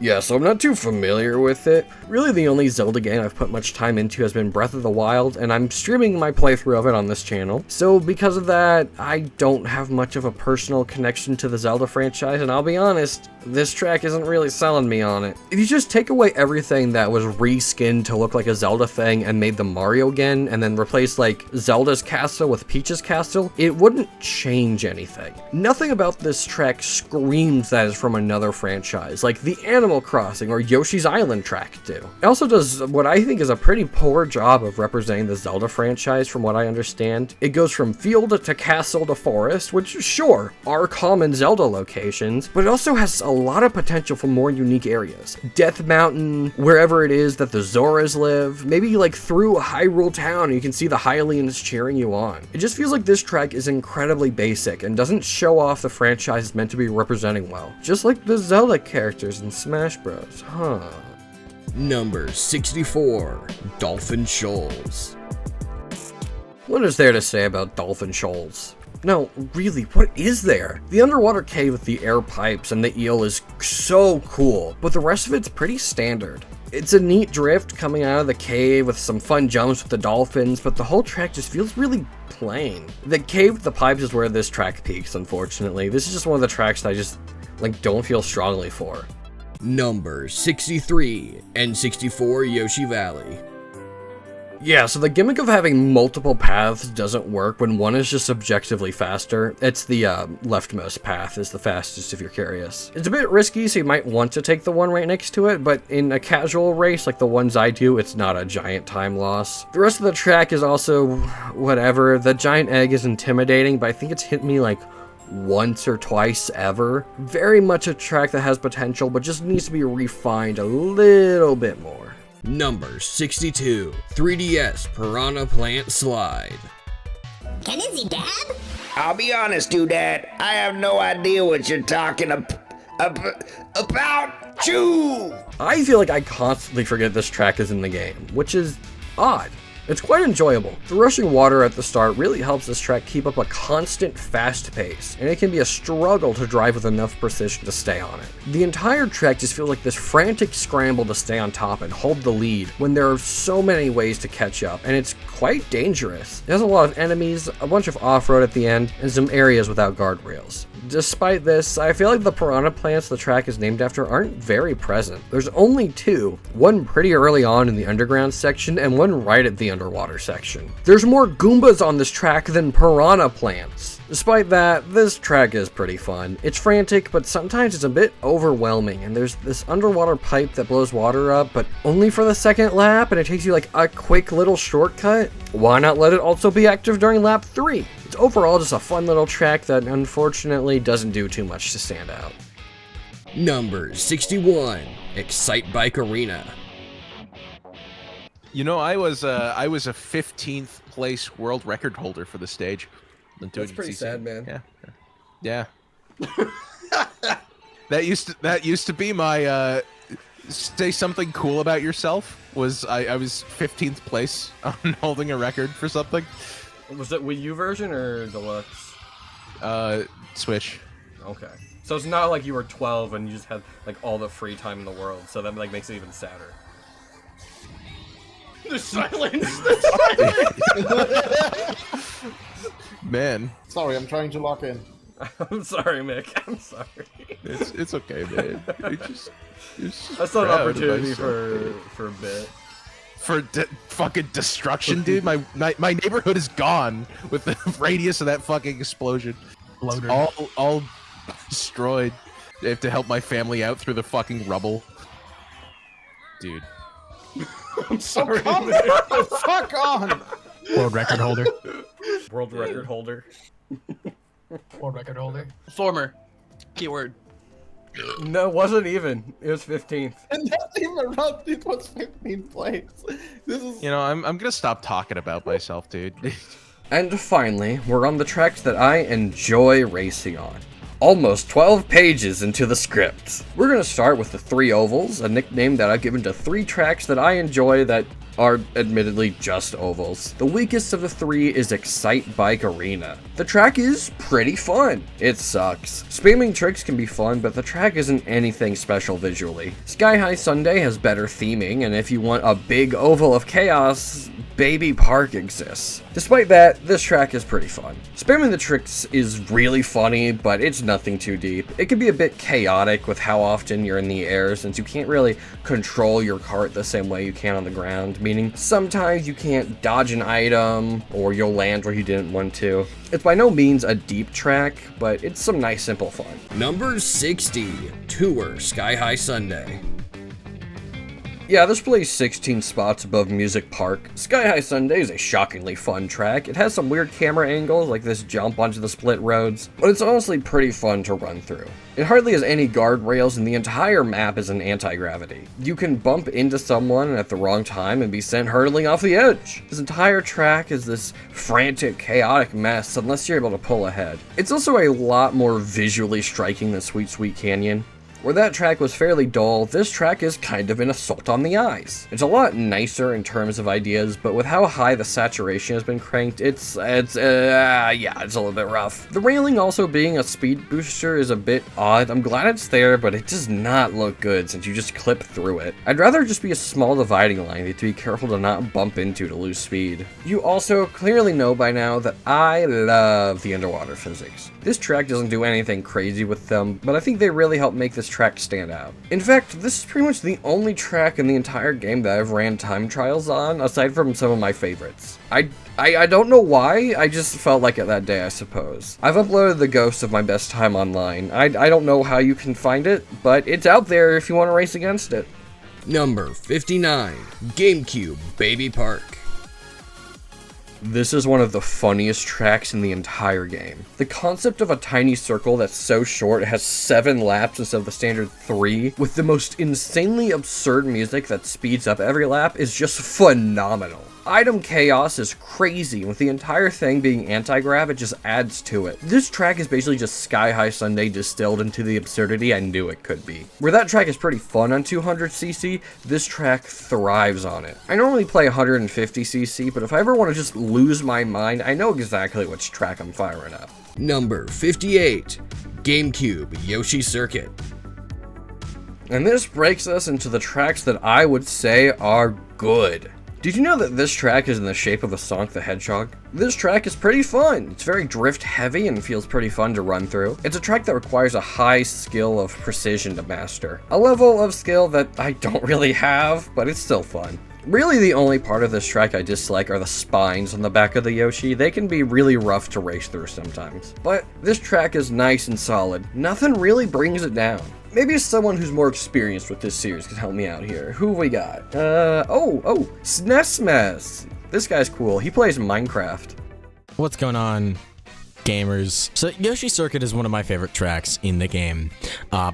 Yeah, so I'm not too familiar with it. Really, the only Zelda game I've put much time into has been Breath of the Wild, and I'm streaming my playthrough of it on this channel. So because of that, I don't have much of a personal connection to the Zelda franchise, and I'll be honest, this track isn't really selling me on it. If you just take away everything that was reskinned to look like a Zelda thing and made them Mario again, and then replace like Zelda's castle with Peach's castle, it wouldn't change anything. Nothing about this track screams that it's from another franchise, like the Animal Crossing or Yoshi's Island track do. It also does what I think is a pretty poor job of representing the Zelda franchise from what I understand. It goes from field to castle to forest, which sure, are common Zelda locations, but it also has a lot of potential for more unique areas. Death Mountain, wherever it is that the Zoras live, maybe like through Hyrule Town you can see the Hylians cheering you on. It just feels like this track is incredibly basic and doesn't show off the franchise it's meant to be representing well. Just like the Zelda characters in Smash Bros, huh? Number 64, Dolphin Shoals. What is there to say about Dolphin Shoals? No, really, what is there? The underwater cave with the air pipes and the eel is so cool, but the rest of it's pretty standard. It's a neat drift coming out of the cave with some fun jumps with the dolphins, but the whole track just feels really plain. The cave with the pipes is where this track peaks, unfortunately. This is just one of the tracks that I just, don't feel strongly for. Number 63, N64 Yoshi Valley. Yeah, so the gimmick of having multiple paths doesn't work when one is just objectively faster. It's the leftmost path is the fastest if you're curious. It's a bit risky, so you might want to take the one right next to it, but in a casual race like the ones I do, it's not a giant time loss. The rest of the track is also whatever. The giant egg is intimidating, but I think it's hit me like once or twice ever. Very much a track that has potential, but just needs to be refined a little bit more. Number 62, 3DS Piranha Plant Slide. Can Izzy dab? I'll be honest, Doodad. I have no idea what you're talking about. Chew! I feel like I constantly forget this track is in the game, which is odd. It's quite enjoyable. The rushing water at the start really helps this track keep up a constant fast pace, and it can be a struggle to drive with enough precision to stay on it. The entire track just feels like this frantic scramble to stay on top and hold the lead when there are so many ways to catch up, and it's quite dangerous. It has a lot of enemies, a bunch of off-road at the end, and some areas without guardrails. Despite this, I feel like the piranha plants the track is named after aren't very present. There's only two, one pretty early on in the underground section and one right at the underwater section. There's more Goombas on this track than piranha plants. Despite that, this track is pretty fun. It's frantic, but sometimes it's a bit overwhelming, and there's this underwater pipe that blows water up, but only for the second lap, and it takes you like a quick little shortcut. Why not let it also be active during lap 3? It's overall just a fun little track that unfortunately doesn't do too much to stand out. Number 61, Excite Bike Arena. You know, I was a 15th place world record holder for the stage. That's pretty sad, man. Yeah. That used to be my say something cool about yourself. I was 15th place on holding a record for something. Was it Wii U version or deluxe? Switch. Okay. So it's not like you were 12 and you just had like all the free time in the world, so that like makes it even sadder. The silence. Man. Sorry, I'm trying to lock in. I'm sorry, Mick. I'm sorry. It's okay, man. I saw an opportunity for a bit. For fucking destruction, dude. My neighborhood is gone with the radius of that fucking explosion. All destroyed. I have to help my family out through the fucking rubble. Dude. I'm sorry. Oh, fuck on! World record holder. World record holder. World record holder. Former. Keyword. No, it wasn't even. It was 15th. And that's even around. It was 15th place. This is. You know, I'm gonna stop talking about myself, dude. And finally, we're on the tracks that I enjoy racing on. Almost 12 pages into the script. We're gonna start with the 3 ovals, a nickname that I've given to 3 tracks that I enjoy that are admittedly just ovals. The weakest of the three is Excite Bike Arena. The track is pretty fun. It sucks. Spamming tricks can be fun, but the track isn't anything special visually. Sky High Sundae has better theming, and if you want a big oval of chaos, Baby Park exists. Despite that, this track is pretty fun. Spamming the tricks is really funny, but it's nothing too deep. It can be a bit chaotic with how often you're in the air, since you can't really control your cart the same way you can on the ground, meaning sometimes you can't dodge an item, or you'll land where you didn't want to. It's by no means a deep track, but it's some nice simple fun. Number 60, Tour Sky High Sundae. Yeah, this plays 16 spots above Music Park. Sky High Sundae is a shockingly fun track. It has some weird camera angles, like this jump onto the split roads, but it's honestly pretty fun to run through. It hardly has any guardrails, and the entire map is an anti-gravity. You can bump into someone at the wrong time and be sent hurtling off the edge. This entire track is this frantic, chaotic mess unless you're able to pull ahead. It's also a lot more visually striking than Sweet Sweet Canyon. Where that track was fairly dull, this track is kind of an assault on the eyes. It's a lot nicer in terms of ideas, but with how high the saturation has been cranked, it's a little bit rough. The railing also being a speed booster is a bit odd. I'm glad it's there, but it does not look good since you just clip through it. I'd rather just be a small dividing line that you have to be careful to not bump into to lose speed. You also clearly know by now that I love the underwater physics. This track doesn't do anything crazy with them, but I think they really help make this track stand out. In fact, this is pretty much the only track in the entire game that I've ran time trials on, aside from some of my favorites. I don't know why, I just felt like it that day, I suppose. I've uploaded the ghost of my best time online. I don't know how you can find it, but it's out there if you want to race against it. Number 59, GameCube Baby Park. This is one of the funniest tracks in the entire game. The concept of a tiny circle that's so short it has 7 laps instead of the standard 3, with the most insanely absurd music that speeds up every lap, is just phenomenal. Item chaos is crazy, with the entire thing being anti-grav, it just adds to it. This track is basically just Sky High Sundae distilled into the absurdity I knew it could be. Where that track is pretty fun on 200cc, this track thrives on it. I normally play 150cc, but if I ever want to just lose my mind, I know exactly which track I'm firing up. Number 58, GameCube Yoshi Circuit. And this breaks us into the tracks that I would say are good. Did you know that this track is in the shape of a Sonic the Hedgehog? This track is pretty fun. It's very drift heavy and feels pretty fun to run through. It's a track that requires a high skill of precision to master. A level of skill that I don't really have, but it's still fun. Really, the only part of this track I dislike are the spines on the back of the Yoshi. They can be really rough to race through sometimes. But this track is nice and solid. Nothing really brings it down. Maybe someone who's more experienced with this series can help me out here. Who have we got? SNESMES. This guy's cool. He plays Minecraft. What's going on, gamers? So Yoshi Circuit is one of my favorite tracks in the game,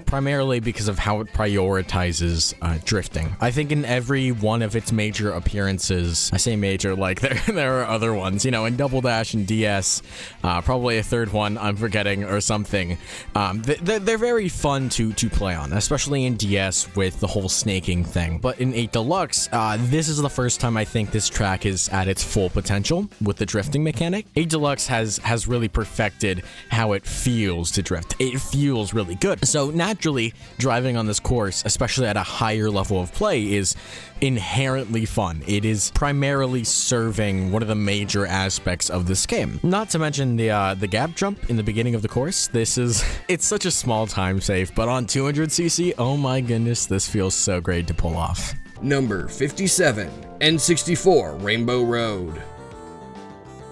primarily because of how it prioritizes drifting. I think in every one of its major appearances, I say major like there are other ones, you know, in Double Dash and DS, probably a third one I'm forgetting or something. They're very fun to play on, especially in DS with the whole snaking thing. But in 8 Deluxe, this is the first time I think this track is at its full potential with the drifting mechanic. 8 Deluxe has really perfected how it feels to drift. It feels really good. So naturally, driving on this course, especially at a higher level of play, is inherently fun. It is primarily serving one of the major aspects of this game. Not to mention the gap jump in the beginning of the course. It's such a small time save, but on 200cc, oh my goodness, this feels so great to pull off. Number 57, N64 Rainbow Road.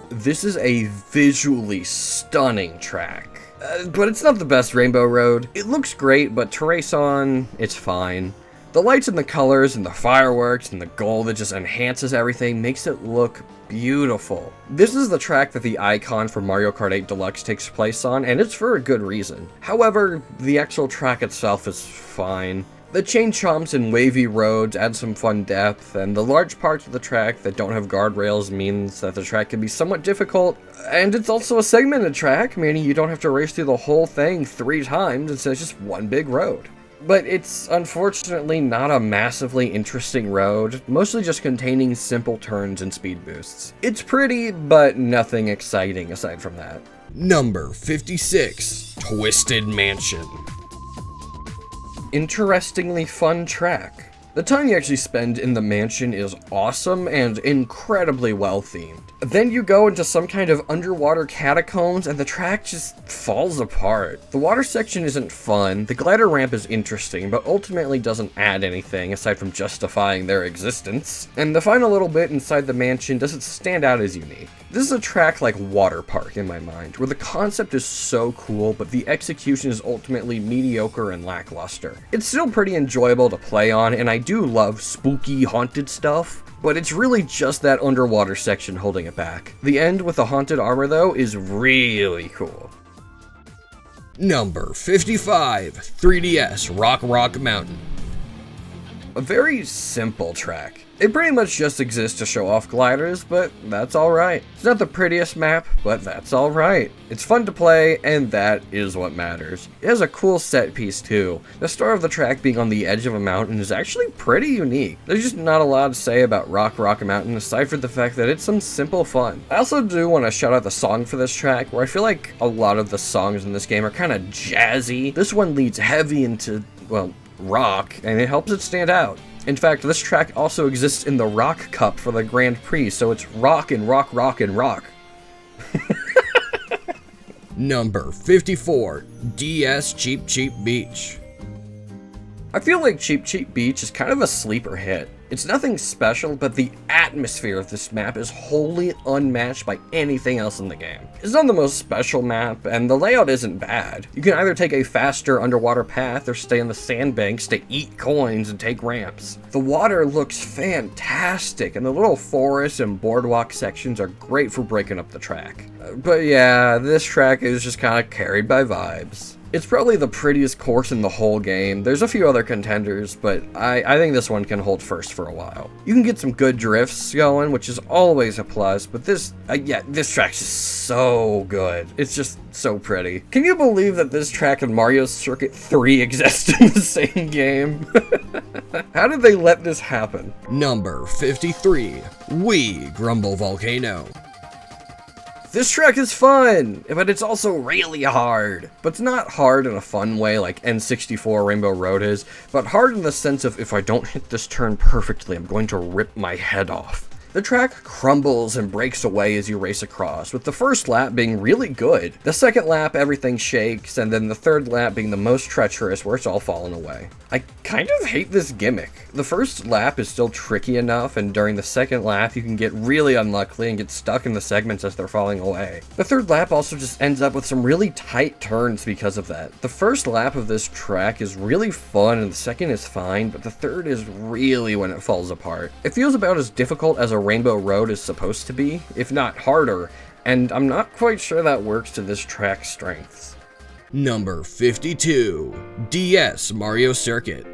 This is a visually stunning track, but it's not the best Rainbow Road. It looks great, but to race on, it's fine. The lights and the colors and the fireworks and the gold that just enhances everything makes it look beautiful. This is the track that the icon for Mario Kart 8 Deluxe takes place on, and it's for a good reason. However, the actual track itself is fine. The chain chomps and wavy roads add some fun depth, and the large parts of the track that don't have guardrails means that the track can be somewhat difficult, and it's also a segmented track, meaning you don't have to race through the whole thing 3 times instead of just one big road. but it's unfortunately not a massively interesting road, mostly just containing simple turns and speed boosts. It's pretty, but nothing exciting aside from that. Number 56, Twisted Mansion. Interestingly fun track. The time you actually spend in the mansion is awesome and incredibly well themed. Then you go into some kind of underwater catacombs and the track just falls apart. The water section isn't fun, the glider ramp is interesting, but ultimately doesn't add anything aside from justifying their existence. And the final little bit inside the mansion doesn't stand out as unique. This is a track like Water Park in my mind, where the concept is so cool, but the execution is ultimately mediocre and lackluster. It's still pretty enjoyable to play on, and I do love spooky, haunted stuff, but it's really just that underwater section holding it back. The end with the haunted armor, though, is really cool. Number 55, 3DS Rock Mountain. A very simple track. It pretty much just exists to show off gliders, but that's alright. It's not the prettiest map, but that's alright. It's fun to play, and that is what matters. It has a cool set piece too. The start of the track being on the edge of a mountain is actually pretty unique. There's just not a lot to say about Rock Mountain aside from the fact that it's some simple fun. I also do want to shout out the song for this track, where I feel like a lot of the songs in this game are kind of jazzy. This one leads heavy into, well, rock, and it helps it stand out. In fact, this track also exists in the Rock Cup for the Grand Prix, so it's rock and rock, rock and rock. Number 54, DS Cheap Beach. I feel like Cheap Beach is kind of a sleeper hit. It's nothing special, but the atmosphere of this map is wholly unmatched by anything else in the game. It's not the most special map, and the layout isn't bad. You can either take a faster underwater path or stay on the sandbanks to eat coins and take ramps. The water looks fantastic, and the little forest and boardwalk sections are great for breaking up the track. But yeah, this track is just kind of carried by vibes. It's probably the prettiest course in the whole game. There's a few other contenders, but I think this one can hold first for a while. You can get some good drifts going, which is always a plus, but this track's just so good. It's just so pretty. Can you believe that this track and Mario Circuit 3 exist in the same game? How did they let this happen? Number 53, Wii Grumble Volcano. This track is fun, but it's also really hard. But it's not hard in a fun way like N64 Rainbow Road is, but hard in the sense of if I don't hit this turn perfectly, I'm going to rip my head off. The track crumbles and breaks away as you race across, with the first lap being really good. The second lap, everything shakes, and then the third lap being the most treacherous, where it's all fallen away. I kind of hate this gimmick. The first lap is still tricky enough, and during the second lap, you can get really unlucky and get stuck in the segments as they're falling away. The third lap also just ends up with some really tight turns because of that. The first lap of this track is really fun, and the second is fine, but the third is really when it falls apart. It feels about as difficult as a Rainbow Road is supposed to be, if not harder, and I'm not quite sure that works to this track's strengths. Number 52, DS Mario Circuit.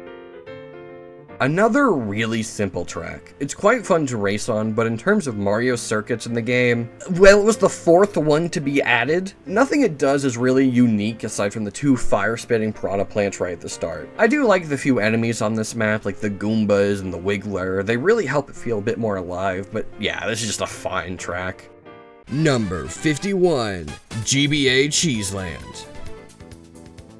Another really simple track. It's quite fun to race on, but in terms of Mario circuits in the game, well, it was the fourth one to be added. Nothing it does is really unique aside from the two fire-spitting piranha plants right at the start. I do like the few enemies on this map, like the Goombas and the Wiggler. They really help it feel a bit more alive, but yeah, this is just a fine track. Number 51, GBA Cheeseland.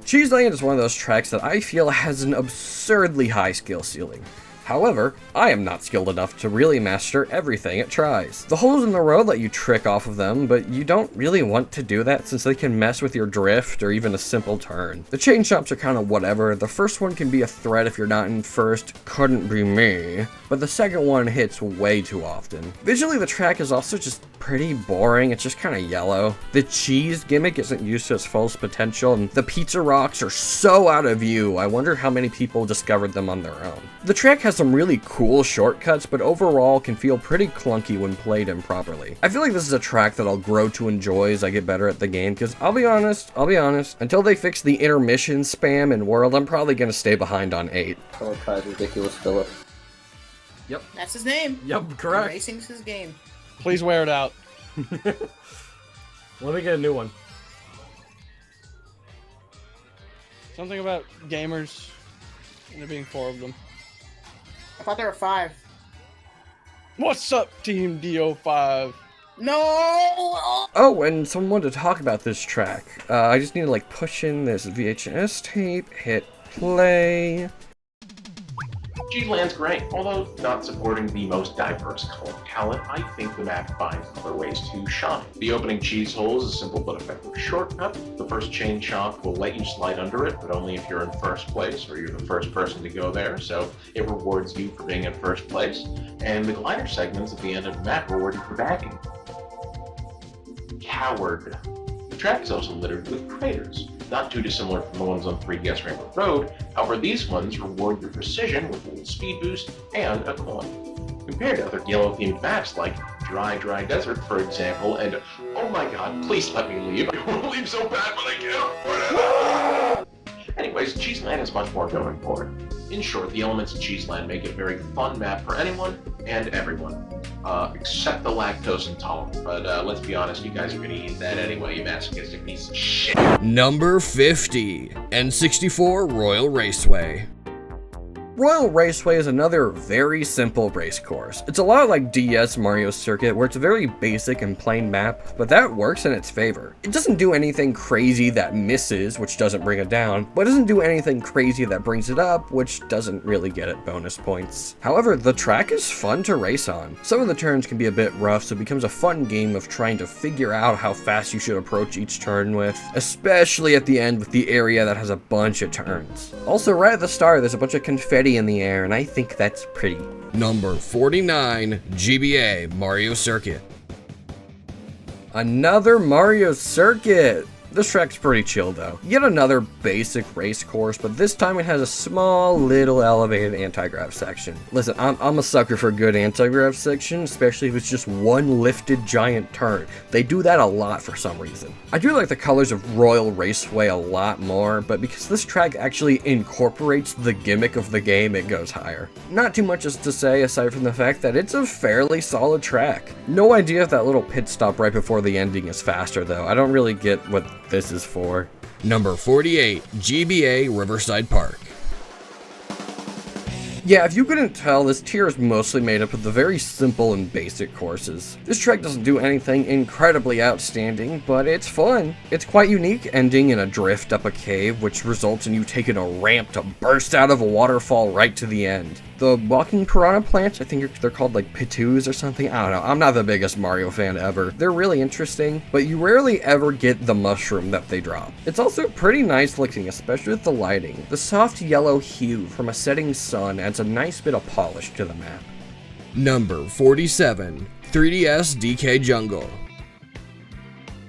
Cheeseland is one of those tracks that I feel has an absurdly high skill ceiling. However, I am not skilled enough to really master everything it tries. The holes in the road let you trick off of them, but you don't really want to do that since they can mess with your drift or even a simple turn. The chain jumps are kind of whatever. The first one can be a threat if you're not in first, couldn't be me, but the second one hits way too often. Visually, the track is also just pretty boring. It's just kind of yellow. The cheese gimmick isn't used to its fullest potential, and the pizza rocks are so out of view. I wonder how many people discovered them on their own. The track has some really cool shortcuts, but overall can feel pretty clunky when played improperly. I feel like this is a track that I'll grow to enjoy as I get better at the game, because I'll be honest, until they fix the intermission spam in World, I'm probably going to stay behind on 8. Ridiculous Philip. Yep. That's his name. Yep, correct. Racing's his game. Please wear it out. Let me get a new one. Something about gamers There being 4 of them. I thought there were 5. What's up, Team DO5? No! Oh, and someone wanted to talk about this track. I just need to like push in this VHS tape, hit play. Cheeseland's great, although not supporting the most diverse colored palette, I think the map finds other ways to shine. The opening cheese hole is a simple but effective shortcut. The first chain chomp will let you slide under it, but only if you're in first place or you're the first person to go there, so it rewards you for being in first place. And the glider segments at the end of the map reward you for backing. Coward. The track is also littered with craters, not too dissimilar from the ones on 3DS Rainbow Road. However, these ones reward your precision with a little speed boost and a coin. Compared to other yellow-themed maps like Dry Desert, for example, and oh my god, please let me leave. I want to leave so bad, but I can't afford it. Anyways, Cheeseland has much more going for it. In short, the elements of Cheeseland make it a very fun map for anyone and everyone. Except the lactose intolerant. But let's be honest, you guys are gonna eat that anyway, you masochistic piece of shit. Number 50, N64 Royal Raceway. Royal Raceway is another very simple race course. It's a lot like DS Mario Circuit, where it's a very basic and plain map, but that works in its favor. It doesn't do anything crazy that misses, which doesn't bring it down, but it doesn't do anything crazy that brings it up, which doesn't really get it bonus points. However, the track is fun to race on. Some of the turns can be a bit rough, so it becomes a fun game of trying to figure out how fast you should approach each turn with, especially at the end with the area that has a bunch of turns. Also, right at the start, there's a bunch of confetti in the air, and I think that's pretty. Number 49, GBA Mario Circuit. Another Mario Circuit! This track's pretty chill though. Yet another basic race course, but this time it has a small little elevated anti-grav section. Listen, I'm a sucker for a good anti-grav section, especially if it's just one lifted giant turn. They do that a lot for some reason. I do like the colors of Royal Raceway a lot more, but because this track actually incorporates the gimmick of the game, it goes higher. Not too much is to say aside from the fact that it's a fairly solid track. No idea if that little pit stop right before the ending is faster though. I don't really get what this is for. Number 48, GBA Riverside Park. Yeah, if you couldn't tell, this tier is mostly made up of the very simple and basic courses. This track doesn't do anything incredibly outstanding, but it's fun. It's quite unique, ending in a drift up a cave, which results in you taking a ramp to burst out of a waterfall right to the end. The walking piranha plants, I think they're called like pitus or something, I don't know, I'm not the biggest Mario fan ever. They're really interesting, but you rarely ever get the mushroom that they drop. It's also pretty nice looking, especially with the lighting. The soft yellow hue from a setting sun adds a nice bit of polish to the map. Number 47, 3DS DK Jungle.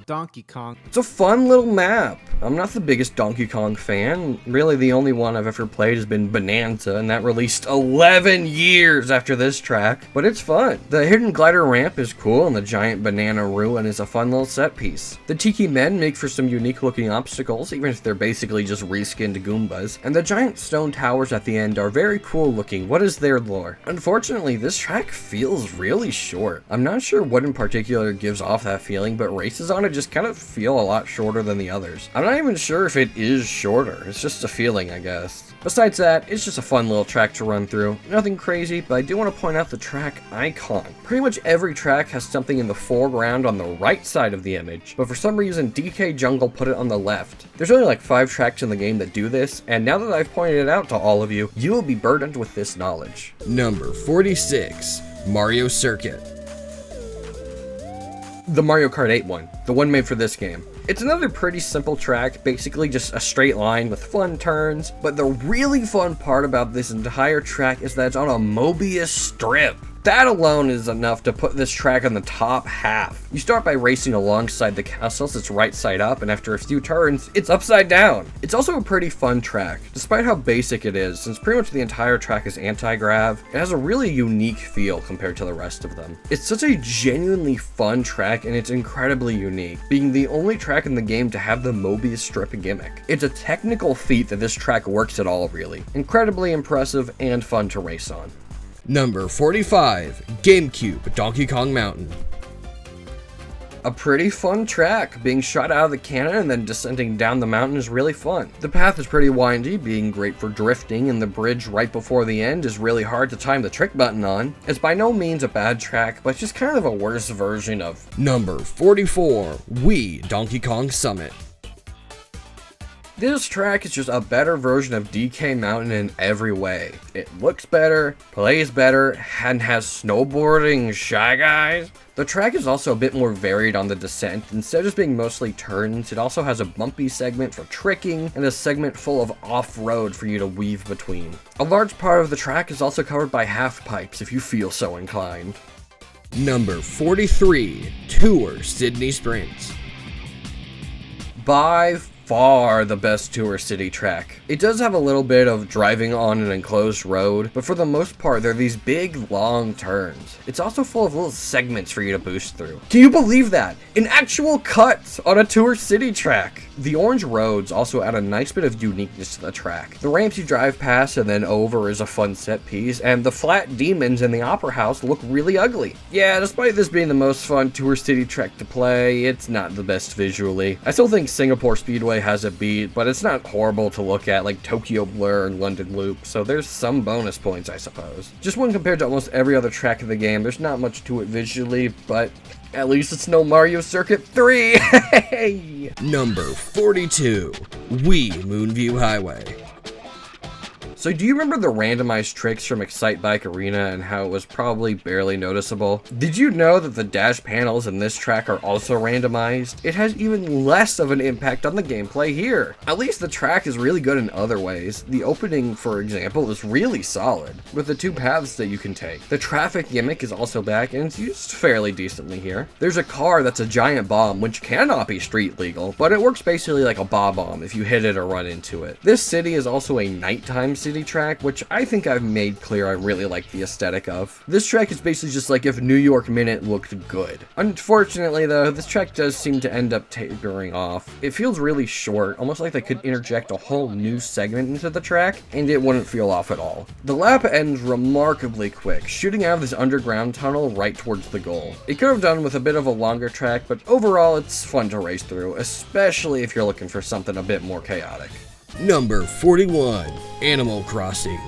Donkey Kong. It's a fun little map. I'm not the biggest Donkey Kong fan. Really, the only one I've ever played has been Bonanza, and that released 11 years after this track, but it's fun. The hidden glider ramp is cool, and the giant banana ruin is a fun little set piece. The Tiki Men make for some unique looking obstacles, even if they're basically just reskinned Goombas, and the giant stone towers at the end are very cool looking. What is their lore? Unfortunately, this track feels really short. I'm not sure what in particular gives off that feeling, but races on it just kind of feel a lot shorter than the others. I'm not even sure if it is shorter, it's just a feeling, I guess. Besides that, it's just a fun little track to run through. Nothing crazy, but I do want to point out the track icon. Pretty much every track has something in the foreground on the right side of the image, but for some reason DK Jungle put it on the left. There's only like 5 tracks in the game that do this, and now that I've pointed it out to all of you, you will be burdened with this knowledge. Number 46, Mario Circuit. The Mario Kart 8 one, the one made for this game. It's another pretty simple track, basically just a straight line with fun turns, but the really fun part about this entire track is that it's on a Mobius strip. That alone is enough to put this track on the top half. You start by racing alongside the castle, so it's right side up, and after a few turns, it's upside down. It's also a pretty fun track, despite how basic it is, since pretty much the entire track is anti-grav. It has a really unique feel compared to the rest of them. It's such a genuinely fun track, and it's incredibly unique, being the only track in the game to have the Mobius strip gimmick. It's a technical feat that this track works at all, really. Incredibly impressive and fun to race on. Number 45, GameCube Donkey Kong Mountain. A pretty fun track. Being shot out of the cannon and then descending down the mountain is really fun. The path is pretty windy, being great for drifting, and the bridge right before the end is really hard to time the trick button on. It's by no means a bad track, but it's just kind of a worse version of Number 44, Wii Donkey Kong Summit. This track is just a better version of DK Mountain in every way. It looks better, plays better, and has snowboarding, Shy Guys. The track is also a bit more varied on the descent. Instead of just being mostly turns, it also has a bumpy segment for tricking and a segment full of off-road for you to weave between. A large part of the track is also covered by half pipes if you feel so inclined. Number 43, Tour Sydney Sprints. By far the best Tour City track. It does have a little bit of driving on an enclosed road, but for the most part they're these big long turns. It's also full of little segments for you to boost through. Can you believe that? An actual cut on a Tour City track! The orange roads also add a nice bit of uniqueness to the track. The ramps you drive past and then over is a fun set piece, and the flat demons in the Opera House look really ugly. Yeah, despite this being the most fun Tour City track to play, it's not the best visually. I still think Singapore Speedway has a beat, but it's not horrible to look at like Tokyo Blur and London Loop, so there's some bonus points, I suppose. Just when compared to almost every other track in the game, there's not much to it visually, but at least it's no Mario Circuit 3! Hey! Number 42, Wii Moonview Highway. So do you remember the randomized tricks from Excite Bike Arena and how it was probably barely noticeable? Did you know that the dash panels in this track are also randomized? It has even less of an impact on the gameplay here. At least the track is really good in other ways. The opening, for example, is really solid, with the two paths that you can take. The traffic gimmick is also back, and it's used fairly decently here. There's a car that's a giant bomb, which cannot be street legal, but it works basically like a bomb if you hit it or run into it. This city is also a nighttime city track, which I think I've made clear I really like the aesthetic of. This track is basically just like if New York Minute looked good. Unfortunately though, this track does seem to end up tapering off. It feels really short, almost like they could interject a whole new segment into the track, and it wouldn't feel off at all. The lap ends remarkably quick, shooting out of this underground tunnel right towards the goal. It could have done with a bit of a longer track, but overall it's fun to race through, especially if you're looking for something a bit more chaotic. Number 41, Animal Crossing.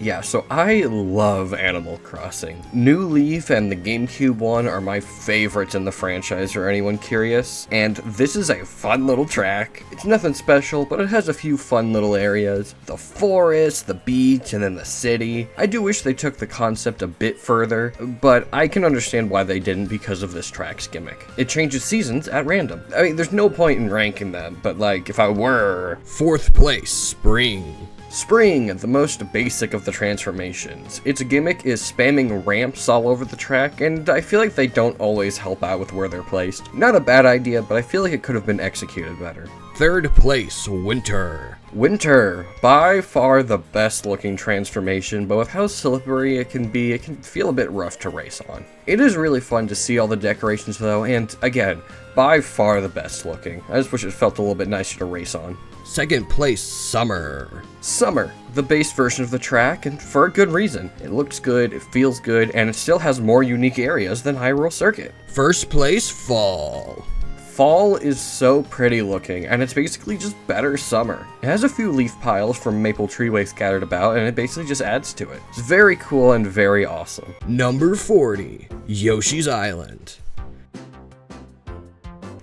Yeah, so I love Animal Crossing. New Leaf and the GameCube one are my favorites in the franchise for anyone curious, and this is a fun little track. It's nothing special, but it has a few fun little areas. The forest, the beach, and then the city. I do wish they took the concept a bit further, but I can understand why they didn't because of this track's gimmick. It changes seasons at random. I mean, there's no point in ranking them, but like, if I were... 4th place, Spring. Spring, the most basic of the transformations. Its gimmick is spamming ramps all over the track, and I feel like they don't always help out with where they're placed. Not a bad idea, but I feel like it could have been executed better. 3rd place, Winter. Winter, by far the best looking transformation, but with how slippery it can feel a bit rough to race on. It is really fun to see all the decorations though, and again, by far the best looking. I just wish it felt a little bit nicer to race on. 2nd place, Summer. Summer, the base version of the track, and for a good reason. It looks good, it feels good, and it still has more unique areas than Hyrule Circuit. 1st place, Fall. Fall is so pretty looking, and it's basically just better summer. It has a few leaf piles from Maple Treeway scattered about, and it basically just adds to it. It's very cool and very awesome. Number 40, Yoshi's Island.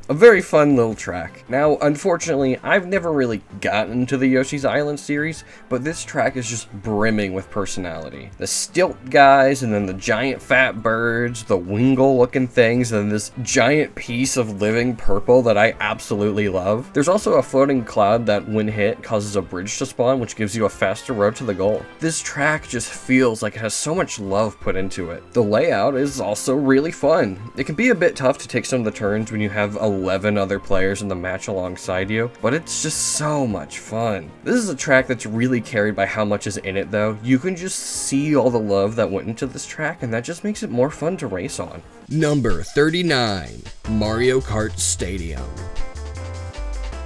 A very fun little track. Now, unfortunately, I've never really gotten to the Yoshi's Island series, but this track is just brimming with personality. The stilt guys, and then the giant fat birds, the Wingle looking things, and this giant piece of living purple that I absolutely love. There's also a floating cloud that, when hit, causes a bridge to spawn, which gives you a faster road to the goal. This track just feels like it has so much love put into it. The layout is also really fun. It can be a bit tough to take some of the turns when you have 11 other players in the match alongside you, but it's just so much fun. This is a track that's really carried by how much is in it though. You can just see all the love that went into this track, and that just makes it more fun to race on. Number 39, Mario Kart Stadium.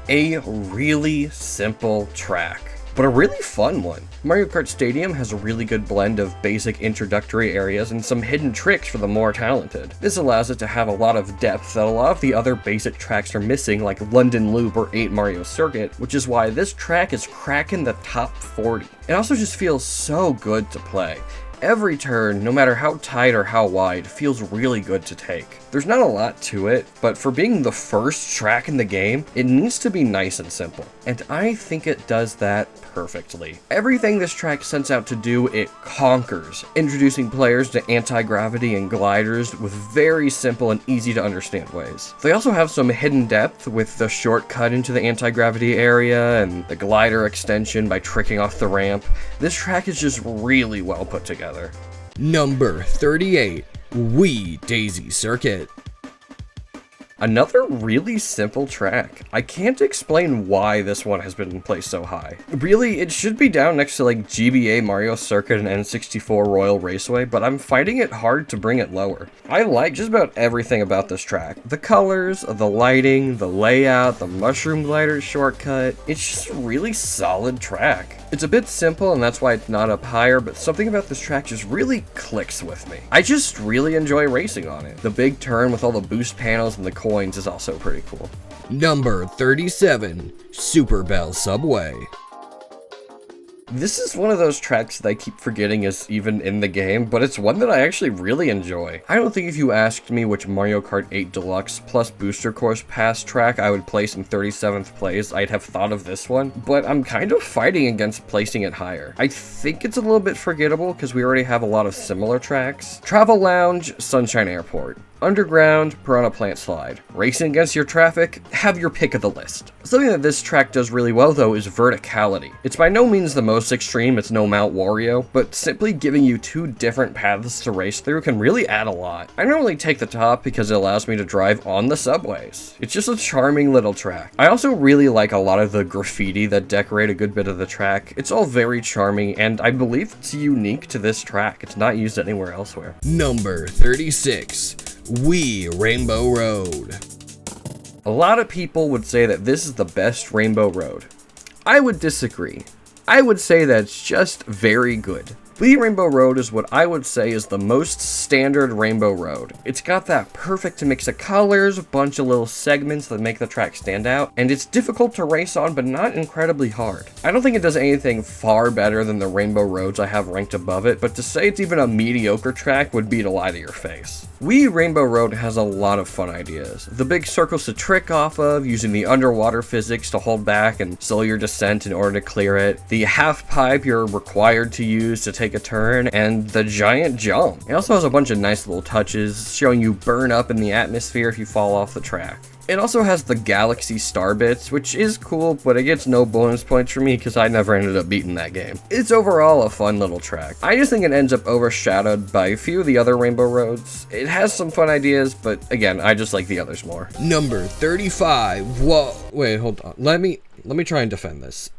A really simple track. but a really fun one. Mario Kart Stadium has a really good blend of basic introductory areas and some hidden tricks for the more talented. This allows it to have a lot of depth that a lot of the other basic tracks are missing, like London Loop or 8 Mario Circuit, which is why this track is cracking the top 40. It also just feels so good to play. Every turn, no matter how tight or how wide, feels really good to take. There's not a lot to it, but for being the first track in the game, it needs to be nice and simple. And I think it does that perfectly. Everything this track sets out to do, it conquers, introducing players to anti-gravity and gliders with very simple and easy to understand ways. They also have some hidden depth with the shortcut into the anti-gravity area and the glider extension by tricking off the ramp. This track is just really well put together. Number 38, Wii Daisy Circuit. Another really simple track. I can't explain why this one has been placed so high. Really, it should be down next to like GBA Mario Circuit and N64 Royal Raceway, but I'm finding it hard to bring it lower. I like just about everything about this track. The colors, the lighting, the layout, the mushroom glider shortcut. It's just a really solid track. It's a bit simple and that's why it's not up higher, but something about this track just really clicks with me. I just really enjoy racing on it. The big turn with all the boost panels and the coins is also pretty cool. Number 37, Super Bell Subway. This is one of those tracks that I keep forgetting is even in the game, but it's one that I actually really enjoy. I don't think if you asked me which Mario Kart 8 Deluxe plus Booster Course Pass track I would place in 37th place, I'd have thought of this one, but I'm kind of fighting against placing it higher. I think it's a little bit forgettable because we already have a lot of similar tracks. Travel Lounge, Sunshine Airport. Underground, Piranha Plant Slide. Racing against your traffic, have your pick of the list. Something that this track does really well though is verticality. It's by no means the most extreme, it's no Mount Wario, but simply giving you two different paths to race through can really add a lot. I normally take the top because it allows me to drive on the subways. It's just a charming little track. I also really like a lot of the graffiti that decorate a good bit of the track. It's all very charming and I believe it's unique to this track. It's not used anywhere elsewhere. Number 36, Wii Rainbow Road. A lot of people would say that this is the best Rainbow Road. I would disagree. I would say that it's just very good. Wii Rainbow Road is what I would say is the most standard Rainbow Road. It's got that perfect mix of colors, a bunch of little segments that make the track stand out, and it's difficult to race on but not incredibly hard. I don't think it does anything far better than the Rainbow Roads I have ranked above it, but to say it's even a mediocre track would be to lie to your face. Wii Rainbow Road has a lot of fun ideas. The big circles to trick off of, using the underwater physics to hold back and slow your descent in order to clear it, the half pipe you're required to use to take a turn, and the giant jump. It also has a bunch of nice little touches, showing you burn up in the atmosphere if you fall off the track. It also has the Galaxy Star Bits, which is cool, but it gets no bonus points for me because I never ended up beating that game. It's overall a fun little track. I just think it ends up overshadowed by a few of the other Rainbow Roads. It has some fun ideas, but again, I just like the others more. Number 35, whoa, wait, hold on. Let me try and defend this.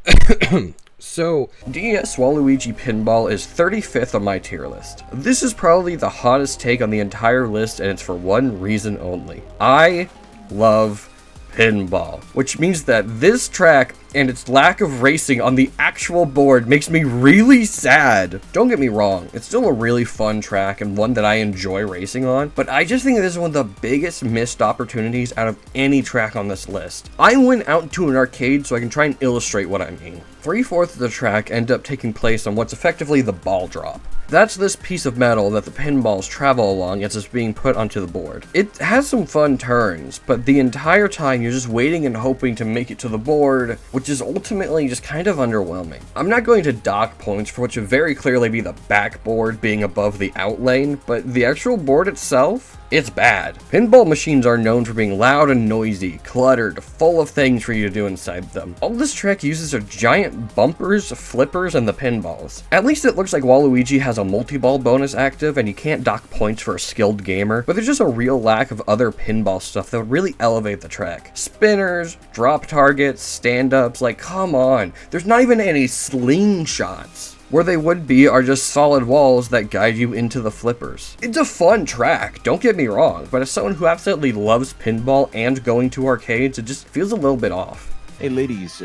So, DS Waluigi Pinball is 35th on my tier list. This is probably the hottest take on the entire list, and it's for one reason only. I love pinball, which means that this track and its lack of racing on the actual board makes me really sad. Don't get me wrong, it's still a really fun track and one that I enjoy racing on, but I just think this is one of the biggest missed opportunities out of any track on this list. I went out to an arcade so I can try and illustrate what I mean. 3/4 of the track end up taking place on what's effectively the ball drop. That's this piece of metal that the pinballs travel along as it's being put onto the board. It has some fun turns, but the entire time you're just waiting and hoping to make it to the board, which is ultimately just kind of underwhelming. I'm not going to dock points for what should very clearly be the backboard being above the out lane, but the actual board itself, it's bad. Pinball machines are known for being loud and noisy, cluttered, full of things for you to do inside them. All this track uses are giant bumpers, flippers, and the pinballs. At least it looks like Waluigi has a multi-ball bonus active and you can't dock points for a skilled gamer, but there's just a real lack of other pinball stuff that would really elevate the track. Spinners, drop targets, stand-ups, like come on, there's not even any slingshots. Where they would be are just solid walls that guide you into the flippers. It's a fun track, don't get me wrong, but as someone who absolutely loves pinball and going to arcades, it just feels a little bit off. Hey ladies,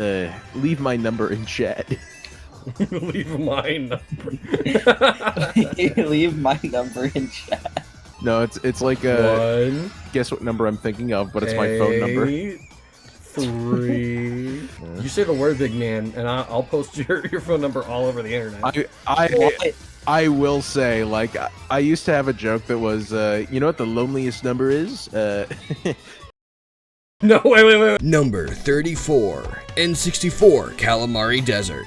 leave my number in chat. Leave my number. Leave my number in chat. No, it's like One. Guess what number I'm thinking of, but it's my phone number. 3. You say the word, big man, and I'll post your phone number all over the internet. I will say, like, I used to have a joke that was, you know what the loneliest number is? No, wait. Number 34, N64 Calamari Desert.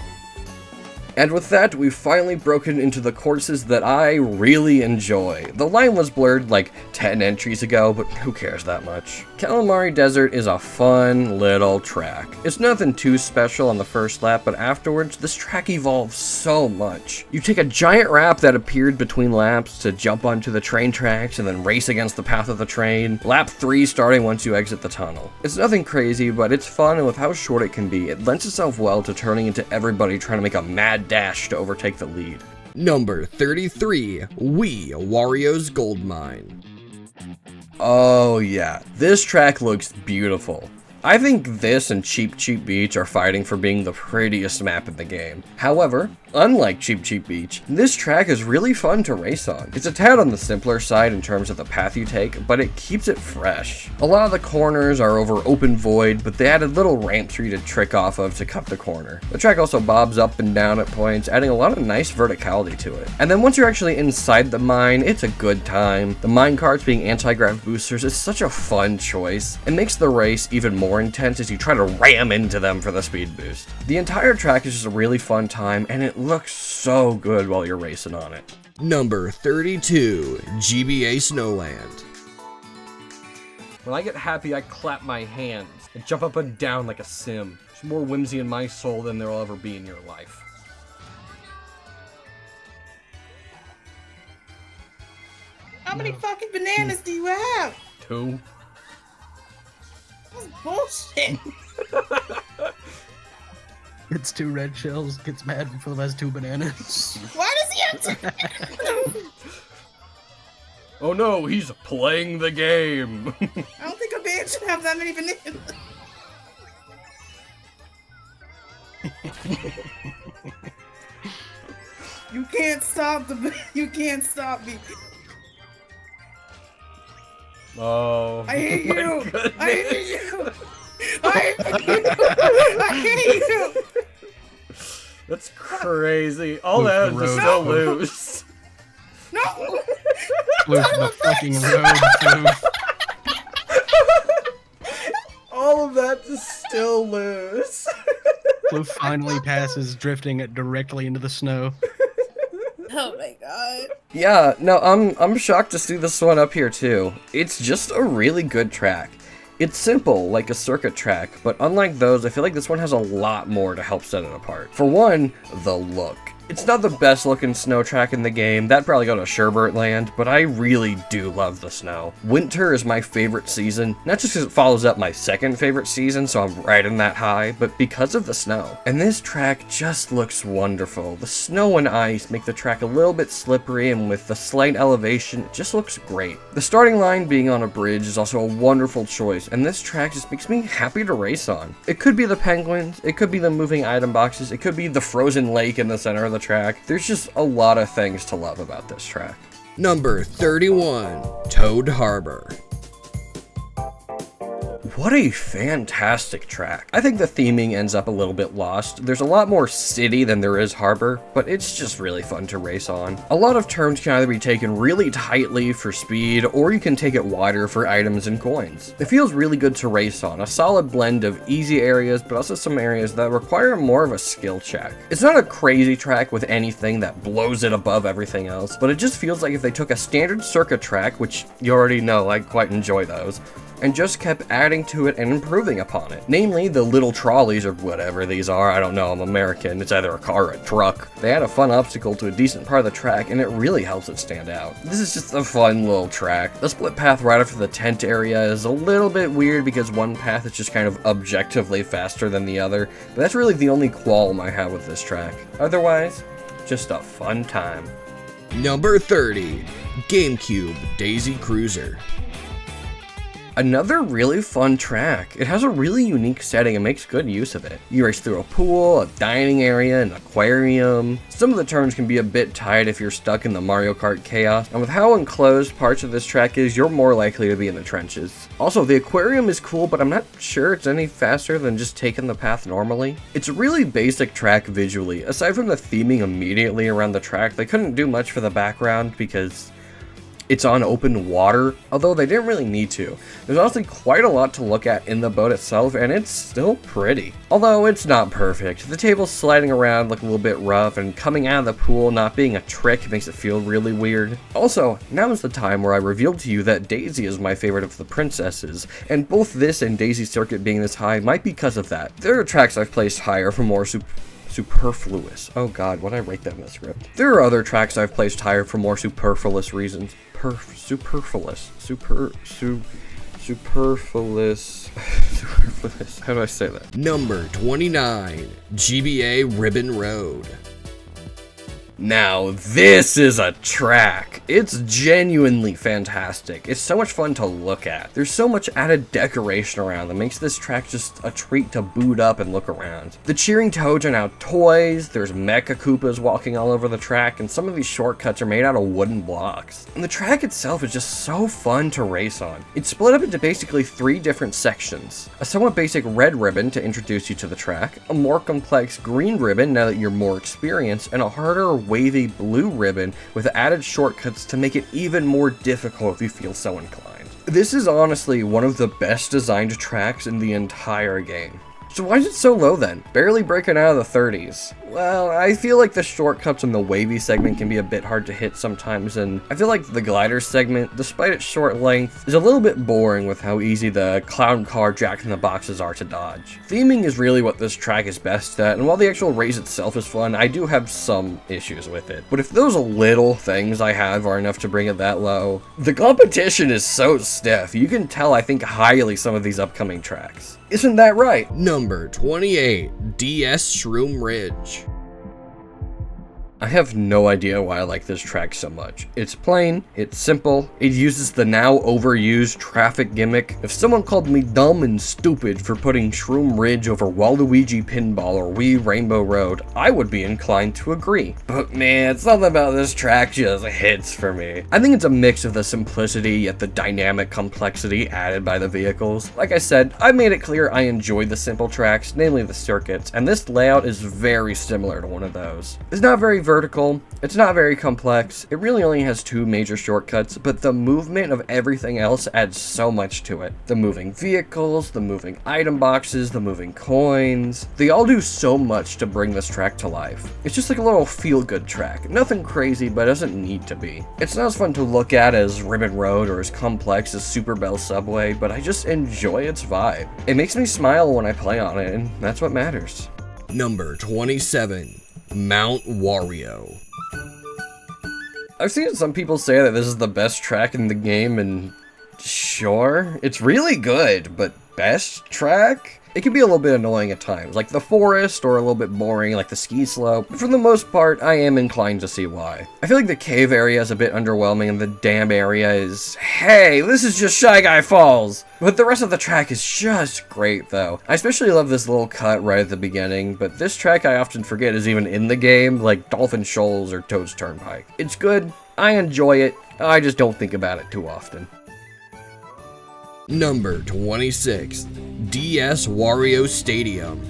And with that, we've finally broken into the courses that I really enjoy. The line was blurred like 10 entries ago, but who cares that much? Calamari Desert is a fun little track. It's nothing too special on the first lap, but afterwards, this track evolves so much. You take a giant ramp that appeared between laps to jump onto the train tracks and then race against the path of the train. Lap 3 starting once you exit the tunnel. It's nothing crazy, but it's fun, and with how short it can be, it lends itself well to turning into everybody trying to make a mad dash to overtake the lead. Number 33, Wii Wario's Gold Mine. Oh yeah, this track looks beautiful. I think this and Cheap Cheap Beach are fighting for being the prettiest map in the game. However, unlike Cheap Cheap Beach, this track is really fun to race on. It's a tad on the simpler side in terms of the path you take, but it keeps it fresh. A lot of the corners are over open void, but they added little ramps for you to trick off of to cut the corner. The track also bobs up and down at points, adding a lot of nice verticality to it. And then once you're actually inside the mine, it's a good time. The mine carts being anti-grav boosters is such a fun choice. It makes the race even more intense as you try to ram into them for the speed boost. The entire track is just a really fun time, and it looks so good while you're racing on it. Number 32, GBA Snowland. When I get happy, I clap my hands and jump up and down like a sim. There's more whimsy in my soul than there will ever be in your life. How many fucking bananas do you have? 2. That's bullshit. Gets 2 red shells, gets mad and Philip has 2 bananas. Why does he have to? Oh no, he's playing the game. I don't think a man should have that many bananas. You can't stop you can't stop me. Oh. I hate my you. goodness. I hate you. I hate you. I hate you. That's crazy. All that to still lose. No. Lose the fucking road, too. All of that to still lose. Blue finally passes, drifting it directly into the snow. Oh my god. Yeah, no, I'm shocked to see this one up here too. It's just a really good track. It's simple, like a circuit track, but unlike those, I feel like this one has a lot more to help set it apart. For one, the look. It's not the best looking snow track in the game, that'd probably go to Sherbert Land, but I really do love the snow. Winter is my favorite season, not just because it follows up my second favorite season, so I'm riding that high, but because of the snow. And this track just looks wonderful. The snow and ice make the track a little bit slippery, and with the slight elevation, it just looks great. The starting line being on a bridge is also a wonderful choice, and this track just makes me happy to race on. It could be the penguins, it could be the moving item boxes, it could be the frozen lake in the center of the track. There's just a lot of things to love about this track. Number 31, Toad Harbor. What a fantastic track. I think the theming ends up a little bit lost. There's a lot more city than there is harbor, but it's just really fun to race on. A lot of turns can either be taken really tightly for speed, or you can take it wider for items and coins. It feels really good to race on, a solid blend of easy areas, but also some areas that require more of a skill check. It's not a crazy track with anything that blows it above everything else, but it just feels like if they took a standard circuit track, which you already know I quite enjoy those, and just kept adding to it and improving upon it. Namely, the little trolleys or whatever these are, I don't know, I'm American, it's either a car or a truck. They add a fun obstacle to a decent part of the track and it really helps it stand out. This is just a fun little track. The split path right after the tent area is a little bit weird because one path is just kind of objectively faster than the other, but that's really the only qualm I have with this track. Otherwise, just a fun time. Number 30, GameCube Daisy Cruiser. Another really fun track. It has a really unique setting and makes good use of it. You race through a pool, a dining area, an aquarium. Some of the turns can be a bit tight if you're stuck in the Mario Kart chaos, and with how enclosed parts of this track is, you're more likely to be in the trenches. Also, the aquarium is cool, but I'm not sure it's any faster than just taking the path normally. It's a really basic track visually. Aside from the theming immediately around the track, they couldn't do much for the background because it's on open water, although they didn't really need to. There's honestly quite a lot to look at in the boat itself, and it's still pretty. Although it's not perfect. The tables sliding around look a little bit rough, and coming out of the pool not being a trick makes it feel really weird. Also, now is the time where I revealed to you that Daisy is my favorite of the princesses, and both this and Daisy Circuit being this high might be because of that. There are tracks I've placed higher for more superfluous. Oh god, why'd I write that in the script? There are other tracks I've placed higher for more superfluous reasons. Superfluous. How do I say that? Number 29, GBA Ribbon Road. Now, this is a track. It's genuinely fantastic. It's so much fun to look at. There's so much added decoration around that makes this track just a treat to boot up and look around. The cheering toads are now toys, there's Mecha Koopas walking all over the track, and some of these shortcuts are made out of wooden blocks. And the track itself is just so fun to race on. It's split up into basically 3 different sections. A somewhat basic red ribbon to introduce you to the track, a more complex green ribbon now that you're more experienced, and a harder wavy blue ribbon with added shortcuts to make it even more difficult if you feel so inclined. This is honestly one of the best designed tracks in the entire game. So why is it so low then? Barely breaking out of the 30s. Well, I feel like the shortcuts in the wavy segment can be a bit hard to hit sometimes, and I feel like the glider segment, despite its short length, is a little bit boring with how easy the clown car jack-in-the-boxes are to dodge. Theming is really what this track is best at, and while the actual race itself is fun, I do have some issues with it. But if those little things I have are enough to bring it that low, the competition is so stiff. You can tell I think highly some of these upcoming tracks. Isn't that right? Number 28, DS Shroom Ridge. I have no idea why I like this track so much. It's plain, it's simple, it uses the now overused traffic gimmick. If someone called me dumb and stupid for putting Shroom Ridge over Waluigi Pinball or Wii Rainbow Road, I would be inclined to agree. But man, something about this track just hits for me. I think it's a mix of the simplicity yet the dynamic complexity added by the vehicles. Like I said, I made it clear I enjoy the simple tracks, namely the circuits, and this layout is very similar to one of those. It's not very vertical, it's not very complex, it really only has 2 major shortcuts, but the movement of everything else adds so much to it. The moving vehicles, the moving item boxes, the moving coins, they all do so much to bring this track to life. It's just like a little feel-good track, nothing crazy but doesn't need to be. It's not as fun to look at as Ribbon Road or as complex as Super Bell Subway, but I just enjoy its vibe. It makes me smile when I play on it, and that's what matters. Number 27, Mount Wario. I've seen some people say that this is the best track in the game, and sure, it's really good, but best track? It can be a little bit annoying at times, like the forest, or a little bit boring, like the ski slope. But for the most part, I am inclined to see why. I feel like the cave area is a bit underwhelming, and the dam area is, hey, this is just Shy Guy Falls! But the rest of the track is just great, though. I especially love this little cut right at the beginning, but this track I often forget is even in the game, like Dolphin Shoals or Toad's Turnpike. It's good, I enjoy it, I just don't think about it too often. Number 26, DS Wario Stadium.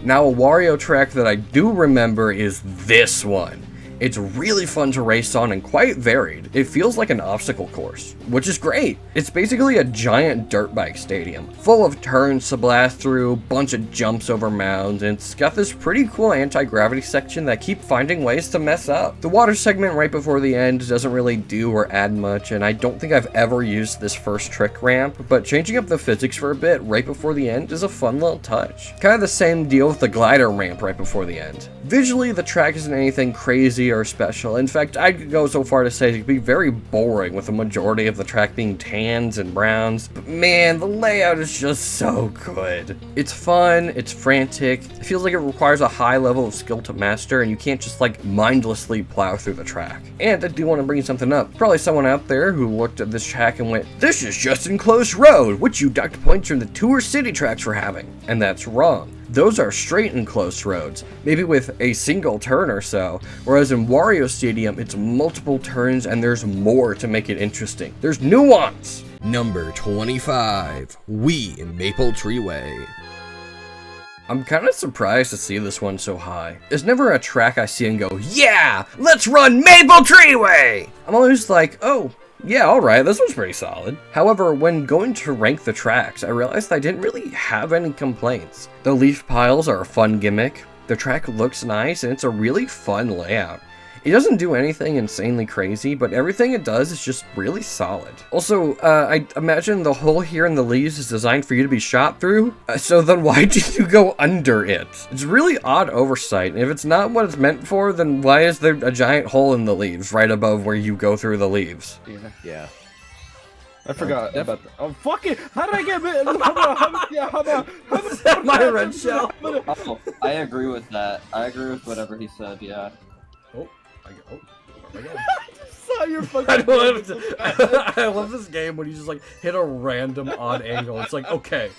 Now a Wario track that I do remember is this one. It's really fun to race on and quite varied. It feels like an obstacle course, which is great. It's basically a giant dirt bike stadium, full of turns to blast through, bunch of jumps over mounds, and it's got this pretty cool anti-gravity section that keep finding ways to mess up. The water segment right before the end doesn't really do or add much, and I don't think I've ever used this first trick ramp, but changing up the physics for a bit right before the end is a fun little touch. Kind of the same deal with the glider ramp right before the end. Visually, the track isn't anything crazy pretty or special. In fact, I'd go so far to say it could be very boring with the majority of the track being tans and browns. But man, the layout is just so good. It's fun, it's frantic, it feels like it requires a high level of skill to master, and you can't just like mindlessly plow through the track. And I do want to bring something up. Probably someone out there who looked at this track and went, "This is just enclosed road, which you docked points from the Tour City tracks for having." And that's wrong. Those are straight enclosed roads, maybe with a single turn or so, whereas in Wario Stadium, it's multiple turns and there's more to make it interesting. There's nuance! Number 25, Wii Maple Treeway. I'm kind of surprised to see this one so high. It's never a track I see and go, "Yeah, let's run Maple Treeway!" I'm always like, oh, yeah, alright, this one's pretty solid. However, when going to rank the tracks, I realized I didn't really have any complaints. The leaf piles are a fun gimmick, the track looks nice, and it's a really fun layout. It doesn't do anything insanely crazy, but everything it does is just really solid. Also, I imagine the hole here in the leaves is designed for you to be shot through, so then why did you go under it? It's really odd oversight, and if it's not what it's meant for, then why is there a giant hole in the leaves right above where you go through the leaves? Yeah. I forgot about that. Oh, fuck it! How did I get it? My red shell. Oh, I agree with that. I agree with whatever he said, yeah. Saw your fucking I love this game when you just like hit a random odd angle. It's like, okay,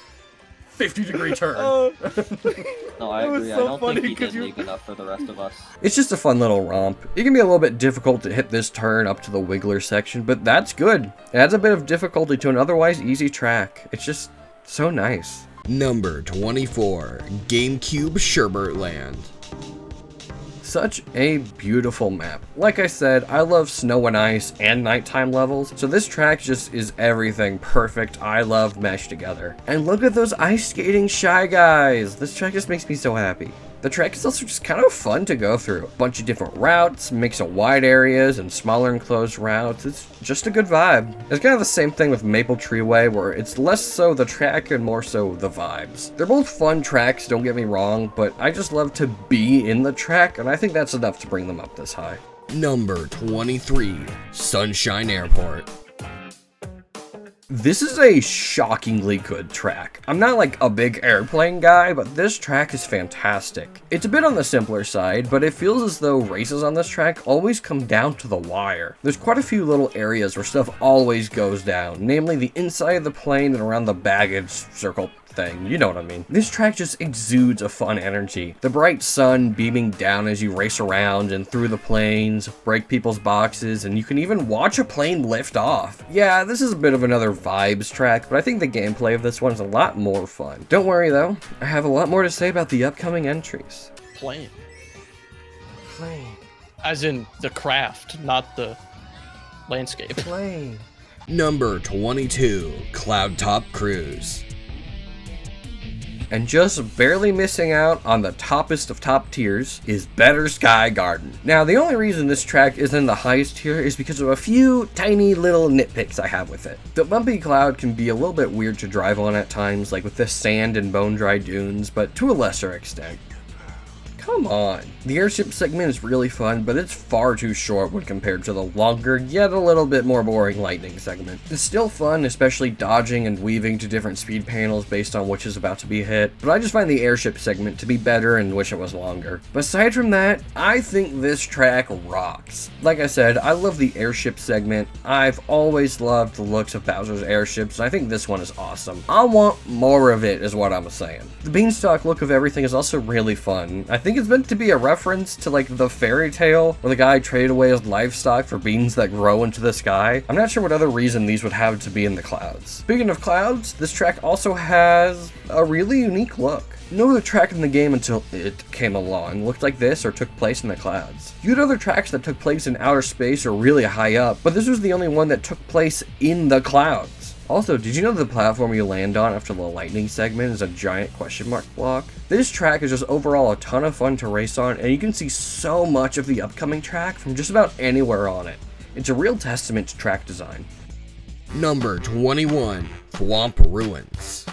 50-degree turn. No, I agree. I don't think he did leave enough for the rest of us. It's just a fun little romp. It can be a little bit difficult to hit this turn up to the wiggler section, but that's good. It adds a bit of difficulty to an otherwise easy track. It's just so nice. Number 24, GameCube Sherbert Land. Such a beautiful map. Like I said, I love snow and ice and nighttime levels, so this track just is everything perfect I love meshed together. And look at those ice skating Shy Guys! This track just makes me so happy. The track is also just kind of fun to go through. A bunch of different routes, mix of wide areas and smaller enclosed routes. It's just a good vibe. It's kind of the same thing with Maple Treeway, where it's less so the track and more so the vibes. They're both fun tracks, don't get me wrong, but I just love to be in the track, and I think that's enough to bring them up this high. Number 23, Sunshine Airport. This is a shockingly good track. I'm not like a big airplane guy, but this track is fantastic. It's a bit on the simpler side, but it feels as though races on this track always come down to the wire. There's quite a few little areas where stuff always goes down, namely the inside of the plane and around the baggage circle thing, you know what I mean. This track just exudes a fun energy. The bright sun beaming down as you race around and through the planes, break people's boxes, and you can even watch a plane lift off. Yeah, this is a bit of another vibes track, but I think the gameplay of this one's a lot more fun. Don't worry though, I have a lot more to say about the upcoming entries. Plane. As in the craft, not the landscape. Plane. Number 22, Cloud Top Cruise. And just barely missing out on the toppest of top tiers is Better Sky Garden. Now, the only reason this track is in the highest tier is because of a few tiny little nitpicks I have with it. The bumpy cloud can be a little bit weird to drive on at times, like with the sand and bone-dry dunes, but to a lesser extent. Come on. The airship segment is really fun, but it's far too short when compared to the longer, yet a little bit more boring lightning segment. It's still fun, especially dodging and weaving to different speed panels based on which is about to be hit, but I just find the airship segment to be better and wish it was longer. But aside from that, I think this track rocks. Like I said, I love the airship segment. I've always loved the looks of Bowser's airships, and I think this one is awesome. I want more of it, is what I'm saying. The beanstalk look of everything is also really fun. I think it's meant to be a reference to like the fairy tale where the guy traded away his livestock for beans that grow into the sky. I'm not sure what other reason these would have to be in the clouds. Speaking of clouds, this track also has a really unique look. No other track in the game until it came along looked like this or took place in the clouds. You had other tracks that took place in outer space or really high up, but this was the only one that took place in the clouds. Also, did you know the platform you land on after the lightning segment is a giant question mark block? This track is just overall a ton of fun to race on, and you can see so much of the upcoming track from just about anywhere on it. It's a real testament to track design. Number 21, Thwomp Ruins.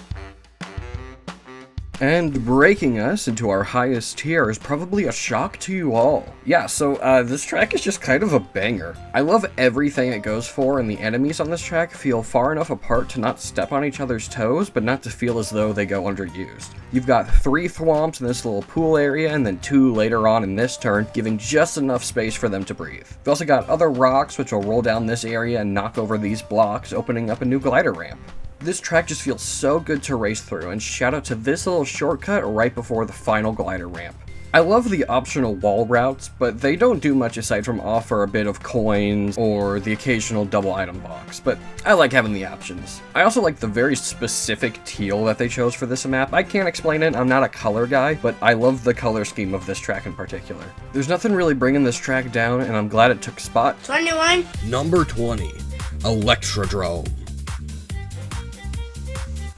And breaking us into our highest tier is probably a shock to you all. Yeah, so this track is just kind of a banger. I love everything it goes for, and the enemies on this track feel far enough apart to not step on each other's toes, but not to feel as though they go underused. You've got 3 thwomps in this little pool area, and then 2 later on in this turn, giving just enough space for them to breathe. You've also got other rocks which will roll down this area and knock over these blocks, opening up a new glider ramp. This track just feels so good to race through, and shout out to this little shortcut right before the final glider ramp. I love the optional wall routes, but they don't do much aside from offer a bit of coins or the occasional double item box, but I like having the options. I also like the very specific teal that they chose for this map. I can't explain it, I'm not a color guy, but I love the color scheme of this track in particular. There's nothing really bringing this track down, and I'm glad it took spot. 21. Number 20, Electrodrome.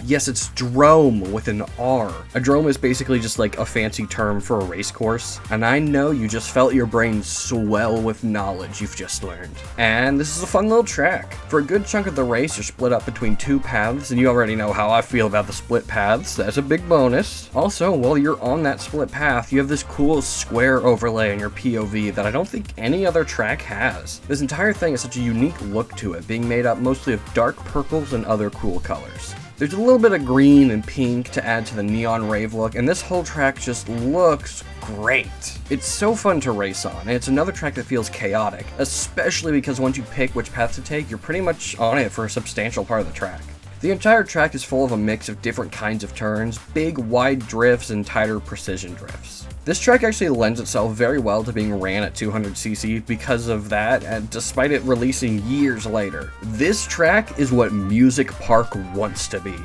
Yes, it's drome with an R. A drome is basically just like a fancy term for a race course, and I know you just felt your brain swell with knowledge you've just learned. And this is a fun little track. For a good chunk of the race, you're split up between 2 paths, and you already know how I feel about the split paths. That's a big bonus. Also, while you're on that split path, you have this cool square overlay in your POV that I don't think any other track has. This entire thing has such a unique look to it, being made up mostly of dark purples and other cool colors. There's a little bit of green and pink to add to the neon rave look, and this whole track just looks great. It's so fun to race on, and it's another track that feels chaotic, especially because once you pick which path to take, you're pretty much on it for a substantial part of the track. The entire track is full of a mix of different kinds of turns, big wide drifts and tighter precision drifts. This track actually lends itself very well to being ran at 200cc because of that, and despite it releasing years later. This track is what Music Park wants to be.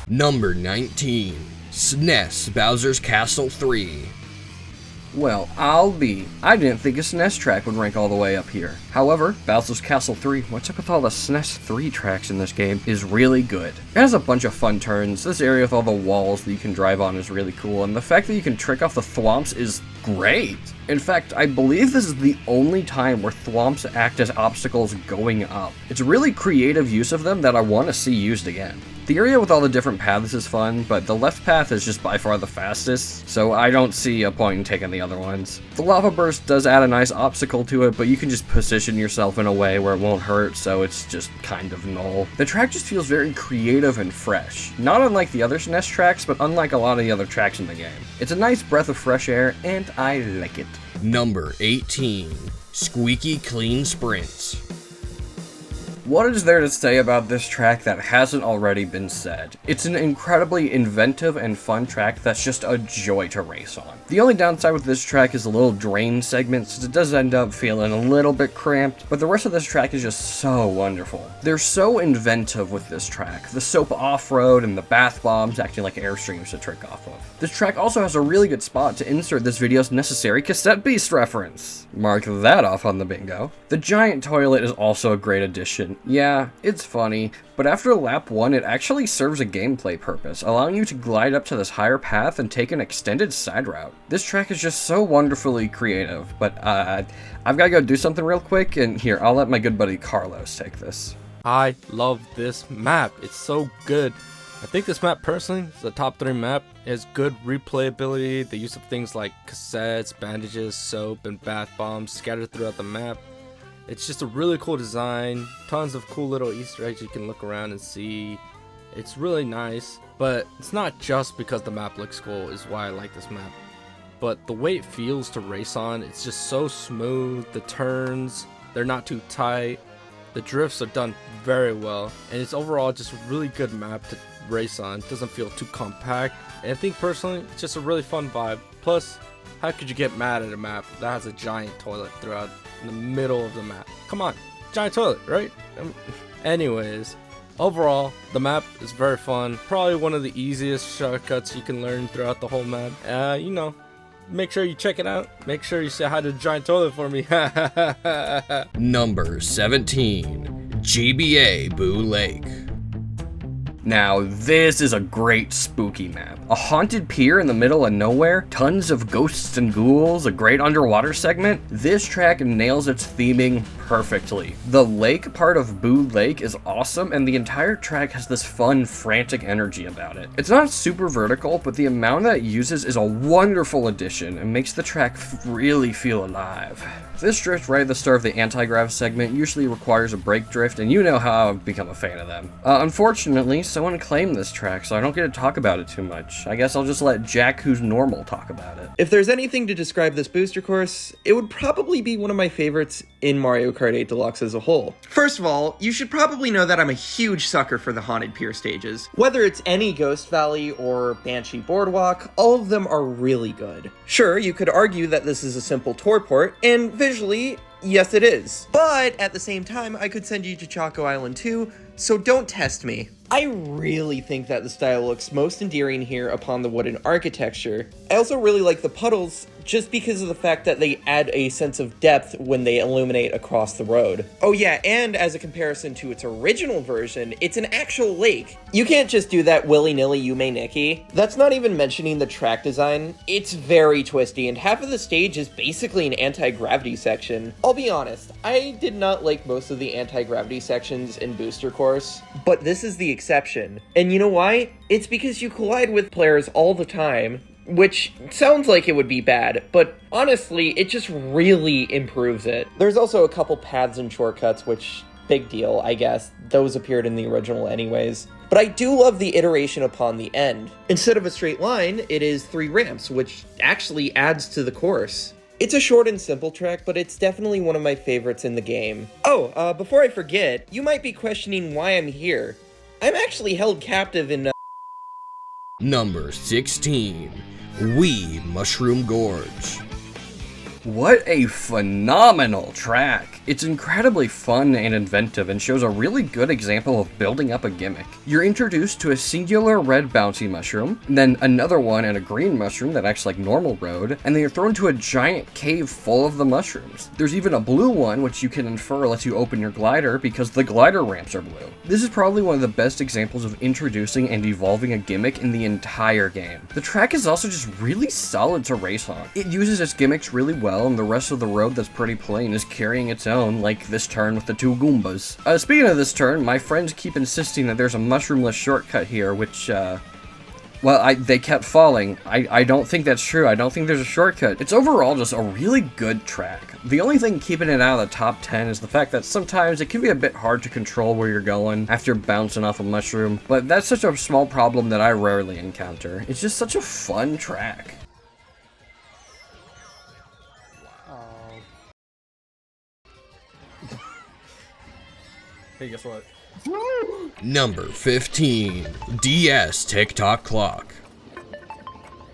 Number 19, SNES Bowser's Castle 3. Well, I didn't think a SNES track would rank all the way up here. However, Bowser's Castle 3, what's up with all the SNES 3 tracks in this game, is really good. It has a bunch of fun turns, this area with all the walls that you can drive on is really cool, and the fact that you can trick off the thwomps is great. In fact, I believe this is the only time where thwomps act as obstacles going up. It's a really creative use of them that I want to see used again. The area with all the different paths is fun, but the left path is just by far the fastest, so I don't see a point in taking the other ones. The lava burst does add a nice obstacle to it, but you can just position yourself in a way where it won't hurt, so it's just kind of null. The track just feels very creative and fresh, not unlike the other SNES tracks, but unlike a lot of the other tracks in the game. It's a nice breath of fresh air, and I like it. Number 18, Squeaky Clean Sprints. What is there to say about this track that hasn't already been said? It's an incredibly inventive and fun track that's just a joy to race on. The only downside with this track is the little drain segment, since it does end up feeling a little bit cramped, but the rest of this track is just so wonderful. They're so inventive with this track, the soap off-road and the bath bombs acting like airstreams to trick off of. This track also has a really good spot to insert this video's necessary cassette beast reference. Mark that off on the bingo. The giant toilet is also a great addition. Yeah, it's funny, but after lap 1 it actually serves a gameplay purpose, allowing you to glide up to this higher path and take an extended side route. This track is just so wonderfully creative, but I've gotta go do something real quick, and here, I'll let my good buddy Carlos take this. I love this map. It's so good. I think this map personally is a top 3 map. It has good replayability, the use of things like cassettes, bandages, soap, and bath bombs scattered throughout the map. It's just a really cool design, tons of cool little Easter eggs you can look around and see. It's really nice, but it's not just because the map looks cool is why I like this map. But the way it feels to race on, it's just so smooth. The turns, they're not too tight. The drifts are done very well, and it's overall just a really good map to race on. It doesn't feel too compact, and I think personally it's just a really fun vibe. Plus, how could you get mad at a map that has a giant toilet throughout in the middle of the map? Come on, giant toilet, right? Anyways, overall the map is very fun, probably one of the easiest shortcuts you can learn throughout the whole map. You know, make sure you check it out. Make sure you say hi to the giant toilet for me. Number 17, GBA Boo Lake. Now, this is a great spooky map. A haunted pier in the middle of nowhere, tons of ghosts and ghouls, a great underwater segment. This track nails its theming perfectly. The lake part of Boo Lake is awesome, and the entire track has this fun, frantic energy about it. It's not super vertical, but the amount that it uses is a wonderful addition and makes the track really feel alive. This drift right at the start of the anti-grav segment usually requires a brake drift, and you know how I've become a fan of them. Unfortunately, someone claimed this track, so I don't get to talk about it too much. I guess I'll just let Jack, who's normal, talk about it. If there's anything to describe this booster course, it would probably be one of my favorites in Mario Kart 8 Deluxe as a whole. First of all, you should probably know that I'm a huge sucker for the Haunted Pier stages. Whether it's any Ghost Valley or Banshee Boardwalk, all of them are really good. Sure, you could argue that this is a simple tour port, and visually, yes it is. But at the same time, I could send you to Choco Island too, so don't test me. I really think that the style looks most endearing here upon the wooden architecture. I also really like the puddles, just because of the fact that they add a sense of depth when they illuminate across the road. Oh yeah, and as a comparison to its original version, it's an actual lake. You can't just do that willy-nilly Yume Nikki. That's not even mentioning the track design. It's very twisty, and half of the stage is basically an anti-gravity section. I'll be honest, I did not like most of the anti-gravity sections in Booster Course, but this is the exception. And you know why? It's because you collide with players all the time, which sounds like it would be bad, but honestly, it just really improves it. There's also a couple paths and shortcuts, which, big deal, I guess. Those appeared in the original anyways. But I do love the iteration upon the end. Instead of a straight line, it is 3 ramps, which actually adds to the course. It's a short and simple track, but it's definitely one of my favorites in the game. Oh, before I forget, you might be questioning why I'm here. I'm actually held captive in Number 16. Wee Mushroom Gorge. What a phenomenal track! It's incredibly fun and inventive and shows a really good example of building up a gimmick. You're introduced to a singular red bouncy mushroom, then another one and a green mushroom that acts like normal road, and then you're thrown to a giant cave full of the mushrooms. There's even a blue one which you can infer lets you open your glider because the glider ramps are blue. This is probably one of the best examples of introducing and evolving a gimmick in the entire game. The track is also just really solid to race on. It uses its gimmicks really well, and the rest of the road that's pretty plain is carrying its own, like this turn with the 2 Goombas. Speaking of this turn, my friends keep insisting that there's a mushroomless shortcut here, which, they kept falling. I don't think that's true. I don't think there's a shortcut. It's overall just a really good track. The only thing keeping it out of the top 10 is the fact that sometimes it can be a bit hard to control where you're going after bouncing off a mushroom, but that's such a small problem that I rarely encounter. It's just such a fun track. Hey, guess what? Number 15. DS TikTok Clock.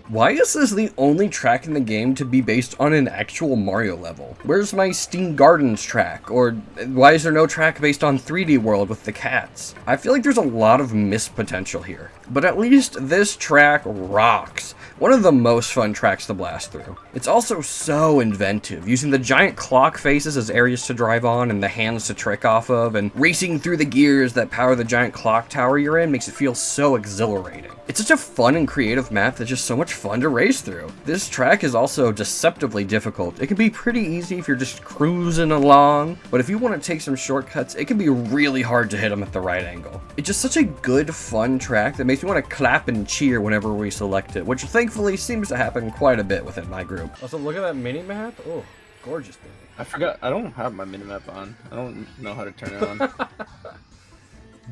Why is this the only track in the game to be based on an actual Mario level? Where's my Steam Gardens track? Or why is there no track based on 3D World with the cats? I feel like there's a lot of missed potential here. But at least this track rocks. One of the most fun tracks to blast through. It's also so inventive, using the giant clock faces as areas to drive on and the hands to trick off of, and racing through the gears that power the giant clock tower you're in makes it feel so exhilarating. It's such a fun and creative map that's just so much fun to race through. This track is also deceptively difficult. It can be pretty easy if you're just cruising along, but if you want to take some shortcuts, it can be really hard to hit them at the right angle. It's just such a good, fun track that makes me want to clap and cheer whenever we select it, which thankfully seems to happen quite a bit within my group. Also, look at that mini-map. Oh, gorgeous mini. I forgot, I don't have my mini-map on. I don't know how to turn it on.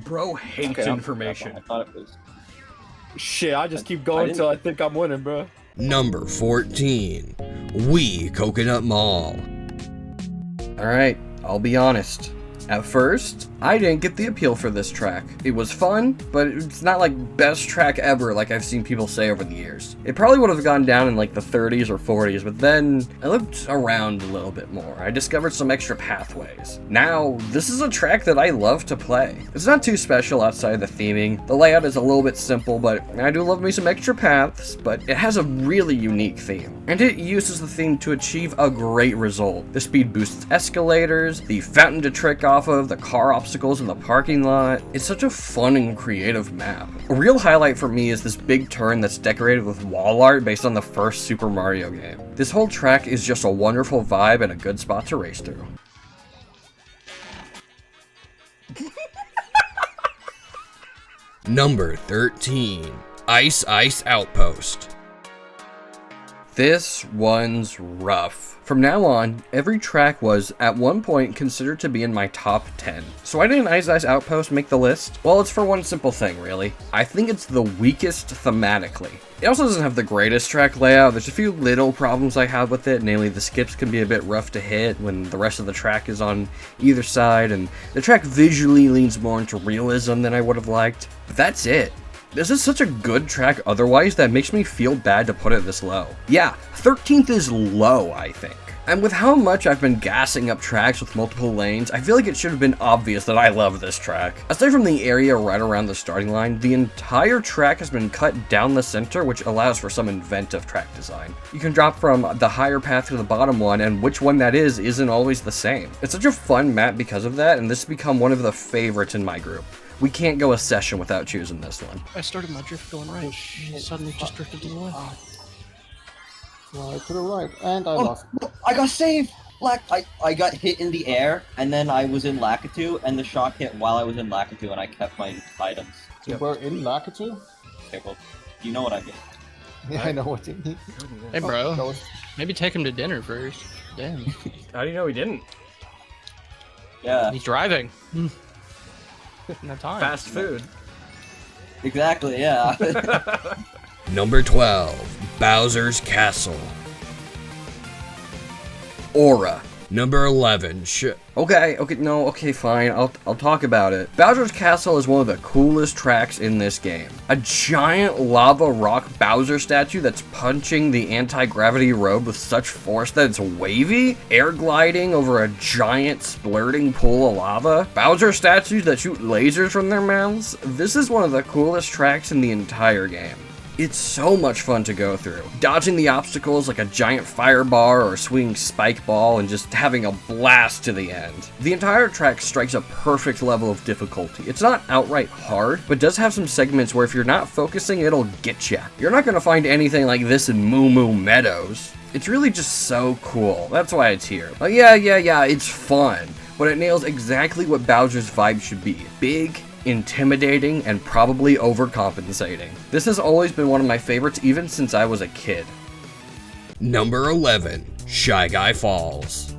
Bro hates information. I thought it was... Shit, I just keep going until I think I'm winning, bro. Number 14. Wee Coconut Mall. Alright, I'll be honest. At first, I didn't get the appeal for this track. It was fun, but it's not like best track ever like I've seen people say over the years. It probably would have gone down in like the 30s or 40s, but then I looked around a little bit more. I discovered some extra pathways. Now, this is a track that I love to play. It's not too special outside the theming. The layout is a little bit simple, but I do love me some extra paths, but it has a really unique theme. And it uses the theme to achieve a great result. The speed boosts escalators, the fountain to trick off of, the car obstacles obstacles in the parking lot. It's such a fun and creative map. A real highlight for me is this big turn that's decorated with wall art based on the first Super Mario game. This whole track is just a wonderful vibe and a good spot to race through. Number 13, Ice Ice Outpost. This one's rough. From now on, every track was, at one point, considered to be in my top 10. So why didn't Ice Ice Outpost make the list? Well, it's for one simple thing, really. I think it's the weakest thematically. It also doesn't have the greatest track layout. There's a few little problems I have with it, namely the skips can be a bit rough to hit when the rest of the track is on either side, and the track visually leans more into realism than I would have liked. But that's it. This is such a good track otherwise that makes me feel bad to put it this low. Yeah, 13th is low, I think. And with how much I've been gassing up tracks with multiple lanes, I feel like it should have been obvious that I love this track. Aside from the area right around the starting line, the entire track has been cut down the center, which allows for some inventive track design. You can drop from the higher path to the bottom one, and which one that is isn't always the same. It's such a fun map because of that, and this has become one of the favorites in my group. We can't go a session without choosing this one. I started my drift going right, and suddenly just drifted to the left. Right to the right, and I lost. I got saved! I got hit in the air, and then I was in Lakitu, and the shock hit while I was in Lakitu, and I kept my items. You were in Lakitu? Okay, well, you know what I mean. Yeah, I know what you mean. Hey, bro. Maybe take him to dinner first. Damn. How do you know he didn't? Yeah. He's driving. No time. Fast food. Exactly, yeah. Number 12, Bowser's Castle. Aura. Number 11, Okay, fine, I'll talk about it. Bowser's Castle is one of the coolest tracks in this game. A giant lava rock Bowser statue that's punching the anti-gravity road with such force that it's wavy, air gliding over a giant splurting pool of lava, Bowser statues that shoot lasers from their mouths. This is one of the coolest tracks in the entire game. It's so much fun to go through. Dodging the obstacles like a giant fire bar or swinging spike ball and just having a blast to the end. The entire track strikes a perfect level of difficulty. It's not outright hard, but does have some segments where if you're not focusing, it'll get ya. You're not gonna find anything like this in Moo Moo Meadows. It's really just so cool. That's why it's here. Like, yeah, it's fun, but it nails exactly what Bowser's vibe should be. Big, intimidating, and probably overcompensating. This has always been one of my favorites even since I was a kid. Number 11, Shy Guy Falls.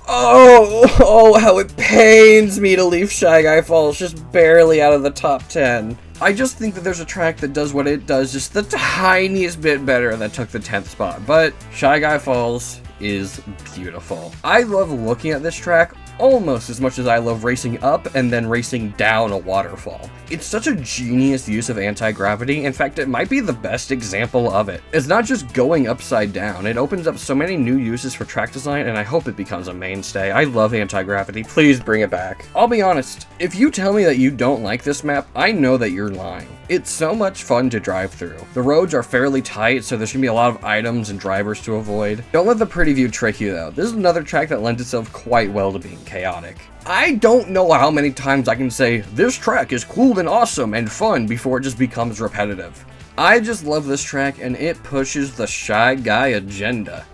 Oh, how it pains me to leave Shy Guy Falls just barely out of the top 10. I just think that there's a track that does what it does just the tiniest bit better that took the 10th spot, but Shy Guy Falls is beautiful. I love looking at this track almost as much as I love racing up and then racing down a waterfall. It's such a genius use of anti-gravity. In fact, it might be the best example of it. It's not just going upside down. It opens up so many new uses for track design, and I hope it becomes a mainstay. I love anti-gravity. Please bring it back. I'll be honest, if you tell me that you don't like this map, I know that you're lying. It's so much fun to drive through. The roads are fairly tight, so there's gonna be a lot of items and drivers to avoid. Don't let the pretty view trick you though. This is another track that lends itself quite well to being chaotic. I don't know how many times I can say, this track is cool and awesome and fun before it just becomes repetitive. I just love this track and it pushes the Shy Guy agenda.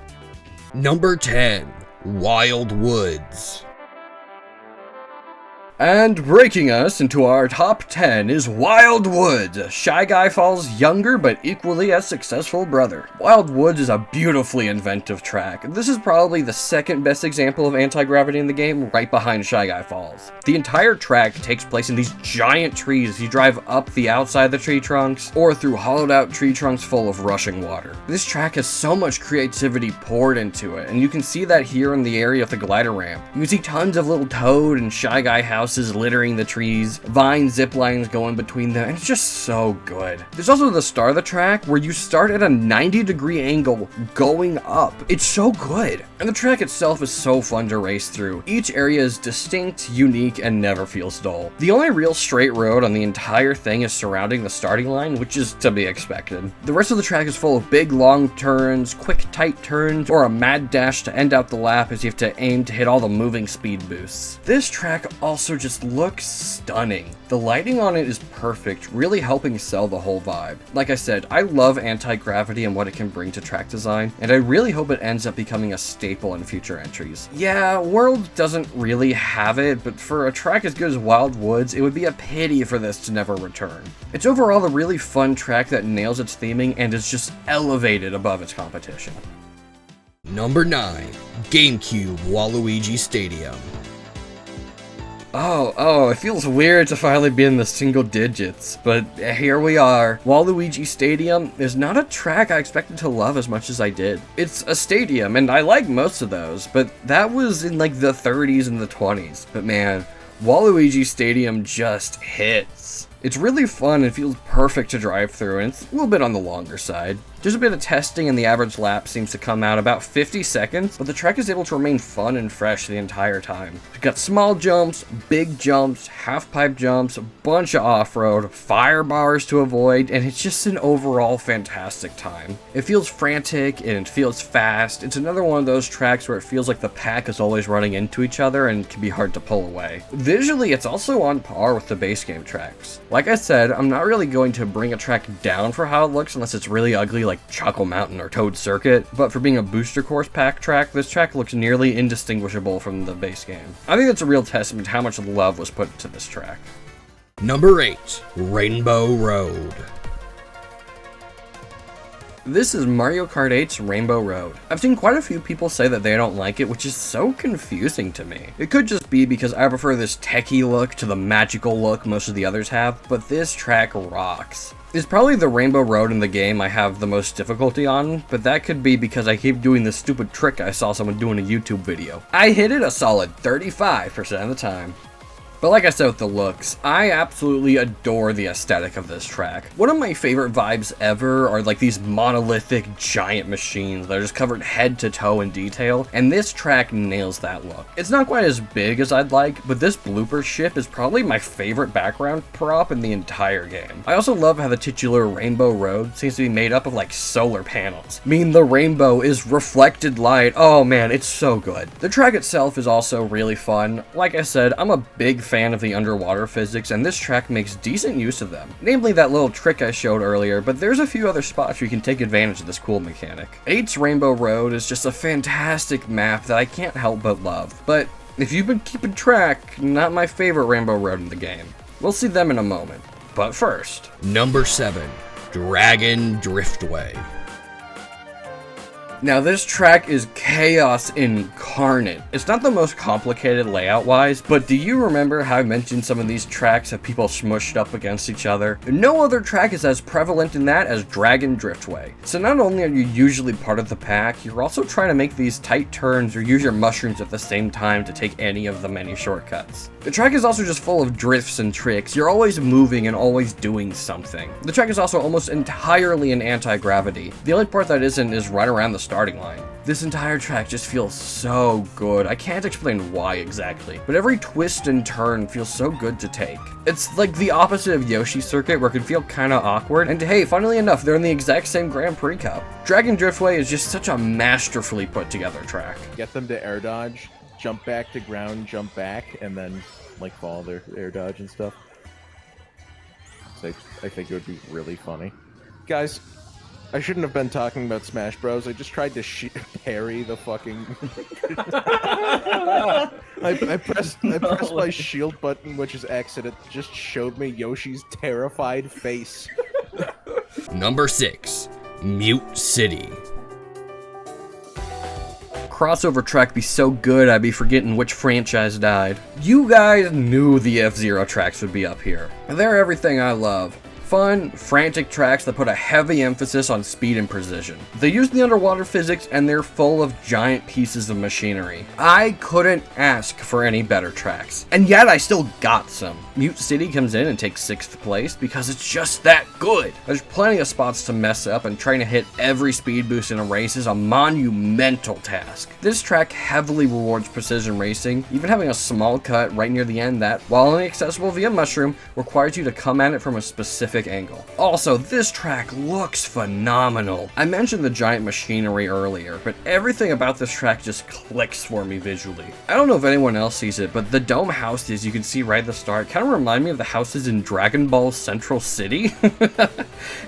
Number 10, Wild Woods. And breaking us into our top 10 is Wild Woods, Shy Guy Falls' younger but equally as successful brother. Wild Woods is a beautifully inventive track. This is probably the second best example of anti-gravity in the game, right behind Shy Guy Falls. The entire track takes place in these giant trees as you drive up the outside of the tree trunks, or through hollowed out tree trunks full of rushing water. This track has so much creativity poured into it, and you can see that here in the area of the glider ramp. You can see tons of little Toad and Shy Guy houses houses littering the trees, vine zip lines going between them, and it's just so good. There's also the start of the track where you start at a 90-degree angle going up. It's so good. And the track itself is so fun to race through. Each area is distinct, unique, and never feels dull. The only real straight road on the entire thing is surrounding the starting line, which is to be expected. The rest of the track is full of big long turns, quick tight turns, or a mad dash to end out the lap as you have to aim to hit all the moving speed boosts. This track also just looks stunning. The lighting on it is perfect, really helping sell the whole vibe. Like I said, I love anti-gravity and what it can bring to track design, and I really hope it ends up becoming a staple in future entries. Yeah, World doesn't really have it, but for a track as good as Wild Woods, it would be a pity for this to never return. It's overall a really fun track that nails its theming and is just elevated above its competition. Number 9, GameCube Waluigi Stadium. Oh, it feels weird to finally be in the single digits, but here we are. Waluigi Stadium is not a track I expected to love as much as I did. It's a stadium, and I like most of those, but that was in like the 30s and the 20s. But man, Waluigi Stadium just hits. It's really fun and feels perfect to drive through, and it's a little bit on the longer side. There's a bit of testing and the average lap seems to come out about 50 seconds, but the track is able to remain fun and fresh the entire time. You've got small jumps, big jumps, half-pipe jumps, a bunch of off-road, fire bars to avoid, and it's just an overall fantastic time. It feels frantic and it feels fast. It's another one of those tracks where it feels like the pack is always running into each other and can be hard to pull away. Visually, it's also on par with the base game tracks. Like I said, I'm not really going to bring a track down for how it looks unless it's really ugly like Choco Mountain or Toad Circuit, but for being a booster course pack track, this track looks nearly indistinguishable from the base game. I think that's a real testament to how much love was put into this track. Number 8, Rainbow Road. This is Mario Kart 8's Rainbow Road. I've seen quite a few people say that they don't like it, which is so confusing to me. It could just be because I prefer this techie look to the magical look most of the others have, but this track rocks. It's probably the Rainbow Road in the game I have the most difficulty on, but that could be because I keep doing this stupid trick I saw someone do in a YouTube video. I hit it a solid 35% of the time. But like I said with the looks, I absolutely adore the aesthetic of this track. One of my favorite vibes ever are like these monolithic giant machines that are just covered head to toe in detail, and this track nails that look. It's not quite as big as I'd like, but this blooper ship is probably my favorite background prop in the entire game. I also love how the titular Rainbow Road seems to be made up of like solar panels. I mean, the rainbow is reflected light. Oh man, it's so good. The track itself is also really fun. Like I said, I'm a big fan of the underwater physics, and this track makes decent use of them. Namely that little trick I showed earlier, but there's a few other spots where you can take advantage of this cool mechanic. 8's Rainbow Road is just a fantastic map that I can't help but love. But if you've been keeping track, not my favorite Rainbow Road in the game. We'll see them in a moment. But first, Number 7, Dragon Driftway. Now this track is chaos incarnate. It's not the most complicated layout wise, but do you remember how I mentioned some of these tracks have people smushed up against each other? No other track is as prevalent in that as Dragon Driftway. So not only are you usually part of the pack, you're also trying to make these tight turns or use your mushrooms at the same time to take any of the many shortcuts. The track is also just full of drifts and tricks. You're always moving and always doing something. The track is also almost entirely in anti-gravity. The only part that isn't is right around the starting line. This entire track just feels so good. I can't explain why exactly, but every twist and turn feels so good to take. It's like the opposite of Yoshi Circuit, where it can feel kinda awkward, and hey, funnily enough, they're in the exact same Grand Prix Cup. Dragon Driftway is just such a masterfully put together track. Get them to air dodge, jump back to ground, jump back, and then like follow their air dodge and stuff. So I think it would be really funny. Guys, I shouldn't have been talking about Smash Bros. I just tried to parry the fucking... I pressed my shield button, which is X, and it just showed me Yoshi's terrified face. Number 6, Mute City. Crossover track be so good I'd be forgetting which franchise died. You guys knew the F-Zero tracks would be up here. They're everything I love. fun, frantic tracks that put a heavy emphasis on speed and precision. They use the underwater physics and they're full of giant pieces of machinery. I couldn't ask for any better tracks, and yet I still got some. Mute City comes in and takes 6th place because it's just that good. There's plenty of spots to mess up, and trying to hit every speed boost in a race is a monumental task. This track heavily rewards precision racing, even having a small cut right near the end that, while only accessible via mushroom, requires you to come at it from a specific angle. Also, this track looks phenomenal. I mentioned the giant machinery earlier, but everything about this track just clicks for me visually. I don't know if anyone else sees it, but the dome houses you can see right at the start kind of remind me of the houses in Dragon Ball Central City.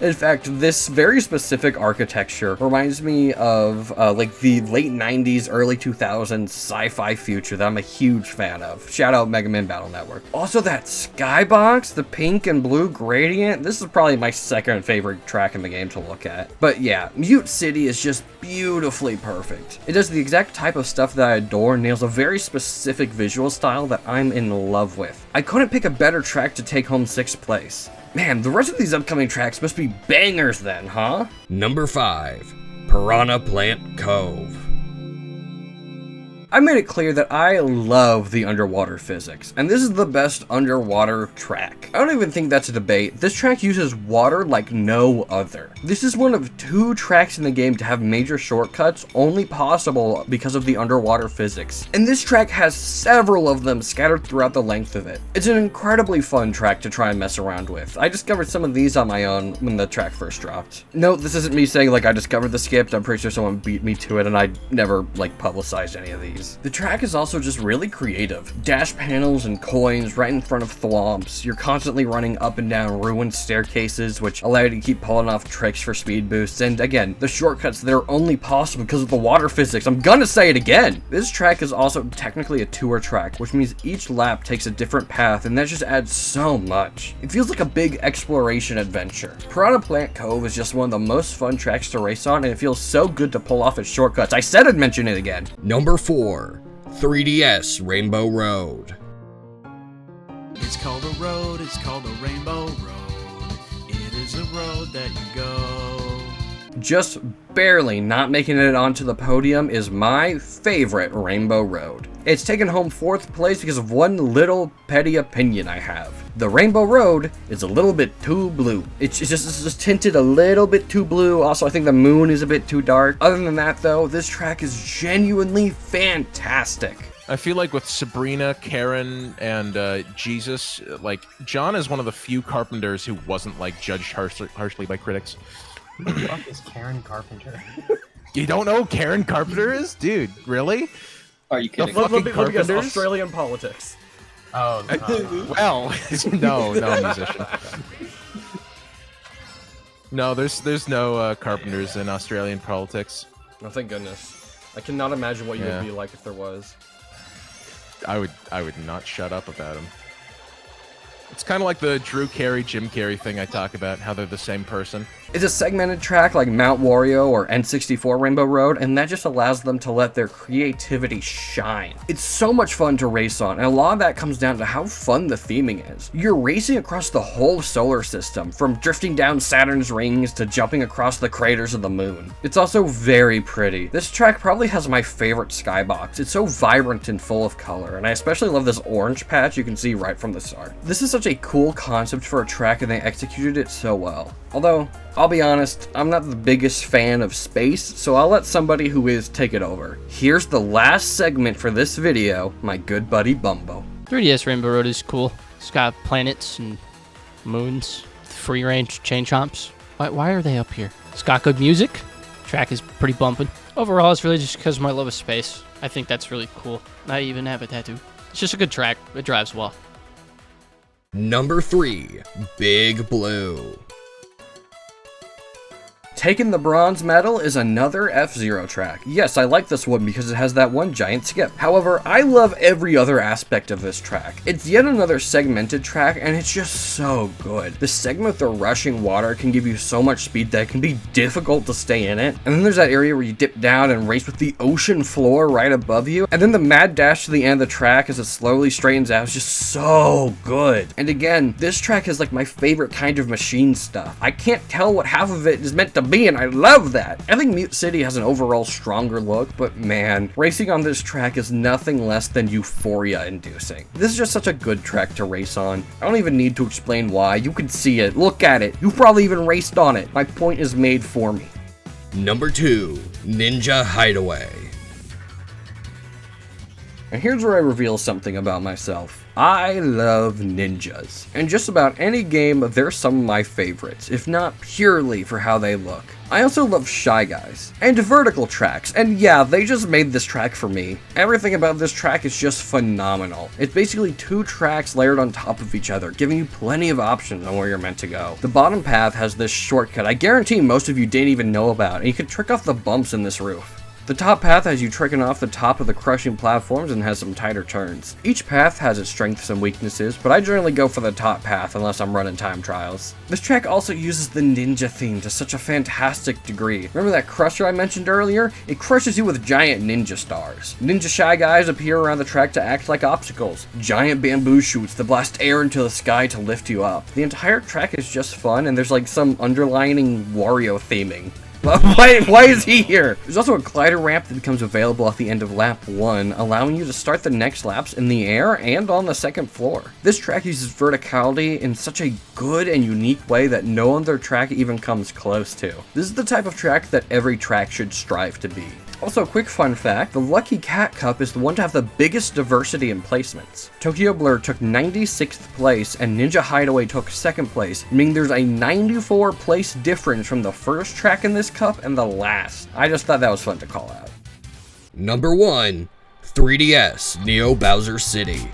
In fact, this very specific architecture reminds me of like the late 90s, early 2000s sci-fi future that I'm a huge fan of. Shout out Mega Man Battle Network. Also, that skybox, the pink and blue gradient, this is probably my second favorite track in the game to look at. But yeah, Mute City is just beautifully perfect. It does the exact type of stuff that I adore and nails a very specific visual style that I'm in love with. I couldn't pick a better track to take home 6th place. Man, the rest of these upcoming tracks must be bangers then, huh? Number 5. Piranha Plant Cove. I made it clear that I love the underwater physics, and this is the best underwater track. I don't even think that's a debate. This track uses water like no other. This is one of 2 tracks in the game to have major shortcuts, only possible because of the underwater physics. And this track has several of them scattered throughout the length of it. It's an incredibly fun track to try and mess around with. I discovered some of these on my own when the track first dropped. No, this isn't me saying like I discovered the skipped. I'm pretty sure someone beat me to it and I never like publicized any of these. The track is also just really creative. Dash panels and coins right in front of thwomps. You're constantly running up and down ruined staircases, which allow you to keep pulling off tricks for speed boosts. And again, the shortcuts that are only possible because of the water physics. I'm gonna say it again. This track is also technically a tour track, which means each lap takes a different path, and that just adds so much. It feels like a big exploration adventure. Piranha Plant Cove is just one of the most fun tracks to race on, and it feels so good to pull off its shortcuts. I said I'd mention it again. Number 4. 3DS Rainbow Road. It's called a road, it's called a rainbow road. It is a road that you go. Just barely not making it onto the podium is my favorite Rainbow Road. It's taken home 4th place because of one little petty opinion I have. The Rainbow Road is a little bit too blue. It's just tinted a little bit too blue. Also, I think the moon is a bit too dark. Other than that though, this track is genuinely fantastic. I feel like with Sabrina, Karen, and Jesus, like, John is one of the few carpenters who wasn't, like, judged harshly by critics. Who the fuck is Karen Carpenter? You don't know who Karen Carpenter is? Dude, really? Are you kidding? Because Australian politics. Oh, well, no musician. No, there's no carpenters in Australian politics. Oh, thank goodness. I cannot imagine what you would be like if there was. I would not shut up about him. It's kind of like the Drew Carey, Jim Carrey thing I talk about, how they're the same person. It's a segmented track like Mount Wario or N64 Rainbow Road, and that just allows them to let their creativity shine. It's so much fun to race on, and a lot of that comes down to how fun the theming is. You're racing across the whole solar system, from drifting down Saturn's rings to jumping across the craters of the moon. It's also very pretty. This track probably has my favorite skybox. It's so vibrant and full of color, and I especially love this orange patch you can see right from the start. This is such a cool concept for a track, and they executed it so well. Although, I'll be honest, I'm not the biggest fan of space, so I'll let somebody who is take it over. Here's the last segment for this video, my good buddy Bumbo. 3DS Rainbow Road is cool. It's got planets and moons, free range chain chomps. Why are they up here? It's got good music. Track is pretty bumping. Overall, it's really just because of my love of space. I think that's really cool. I even have a tattoo. It's just a good track. It drives well. Number 3. Big Blue. Taking the bronze medal is another F-Zero track. Yes, I like this one because it has that one giant skip. However, I love every other aspect of this track. It's yet another segmented track, and it's just so good. The segment with the rushing water can give you so much speed that it can be difficult to stay in it. And then there's that area where you dip down and race with the ocean floor right above you. And then the mad dash to the end of the track as it slowly straightens out is just so good. And again, this track is like my favorite kind of machine stuff. I can't tell what half of it is meant to be, and I love that. I think Mute City has an overall stronger look, but man, racing on this track is nothing less than euphoria inducing. This is just such a good track to race on. I don't even need to explain why. You can see it, look at it. You've probably even raced on it. My point is made for me. Number 2, Ninja Hideaway. And here's where I reveal something about myself. I love ninjas. In just about any game, they're some of my favorites, if not purely for how they look. I also love Shy Guys, and vertical tracks, and yeah, they just made this track for me. Everything about this track is just phenomenal. It's basically 2 tracks layered on top of each other, giving you plenty of options on where you're meant to go. The bottom path has this shortcut I guarantee most of you didn't even know about, and you can trick off the bumps in this roof. The top path has you tricking off the top of the crushing platforms and has some tighter turns. Each path has its strengths and weaknesses, but I generally go for the top path unless I'm running time trials. This track also uses the ninja theme to such a fantastic degree. Remember that crusher I mentioned earlier? It crushes you with giant ninja stars. Ninja Shy Guys appear around the track to act like obstacles. Giant bamboo shoots that blast air into the sky to lift you up. The entire track is just fun, and there's like some underlining Wario theming. Why is he here? There's also a glider ramp that becomes available at the end of lap 1, allowing you to start the next laps in the air and on the second floor. This track uses verticality in such a good and unique way that no other track even comes close to. This is the type of track that every track should strive to be. Also, quick fun fact, the Lucky Cat Cup is the one to have the biggest diversity in placements. Tokyo Blur took 96th place and Ninja Hideaway took 2nd place, meaning there's a 94 place difference from the first track in this cup and the last. I just thought that was fun to call out. Number 1, 3DS Neo Bowser City.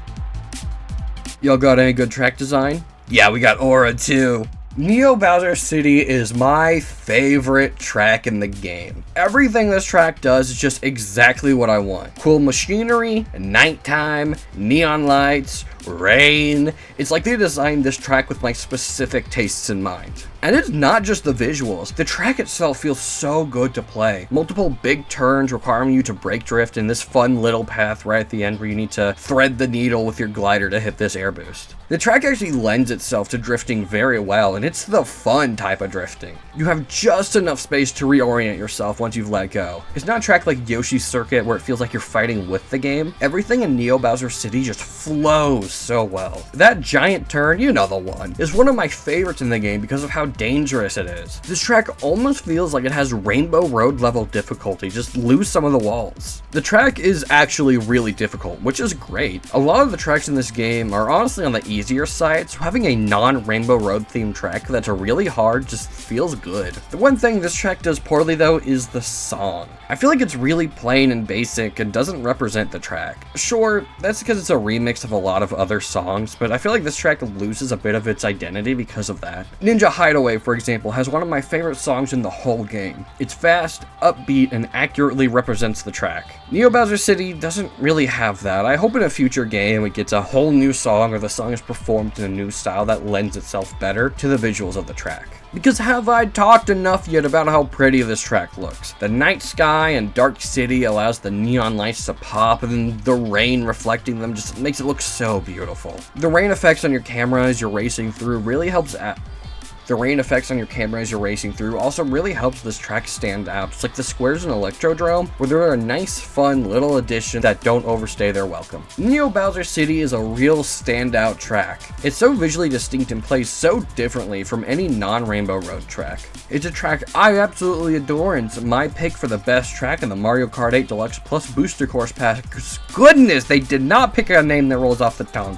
Y'all got any good track design? Yeah, we got Aura too. Neo Bowser City is my favorite track in the game. Everything this track does is just exactly what I want. Cool machinery, nighttime, neon lights, rain. It's like they designed this track with my specific tastes in mind. And it's not just the visuals. The track itself feels so good to play. Multiple big turns requiring you to brake drift in this fun little path right at the end where you need to thread the needle with your glider to hit this air boost. The track actually lends itself to drifting very well, and it's the fun type of drifting. You have just enough space to reorient yourself once you've let go. It's not a track like Yoshi's Circuit where it feels like you're fighting with the game. Everything in Neo Bowser City just flows so well. That giant turn, you know the one, is one of my favorites in the game because of how dangerous it is. This track almost feels like it has Rainbow Road level difficulty, just lose some of the walls. The track is actually really difficult, which is great. A lot of the tracks in this game are honestly on the easier side, so having a non-Rainbow Road themed track that's really hard just feels good. The one thing this track does poorly though is the song. I feel like it's really plain and basic and doesn't represent the track. Sure, that's because it's a remix of a lot of other songs, but I feel like this track loses a bit of its identity because of that. Ninja Hideaway, for example, has one of my favorite songs in the whole game. It's fast, upbeat, and accurately represents the track. Neo Bowser City doesn't really have that. I hope in a future game it gets a whole new song or the song is performed in a new style that lends itself better to the visuals of the track. Because have I talked enough yet about how pretty this track looks? The night sky and dark city allows the neon lights to pop, and then the rain reflecting them just makes it look so beautiful. The rain effects on your camera as you're racing through really helps also really helps this track stand out. It's like the squares in Electrodrome, where they're a nice, fun little addition that don't overstay their welcome. Neo Bowser City is a real standout track. It's so visually distinct and plays so differently from any non-Rainbow Road track. It's a track I absolutely adore, and it's my pick for the best track in the Mario Kart 8 Deluxe Plus Booster Course Pack. Goodness, they did not pick a name that rolls off the tongue.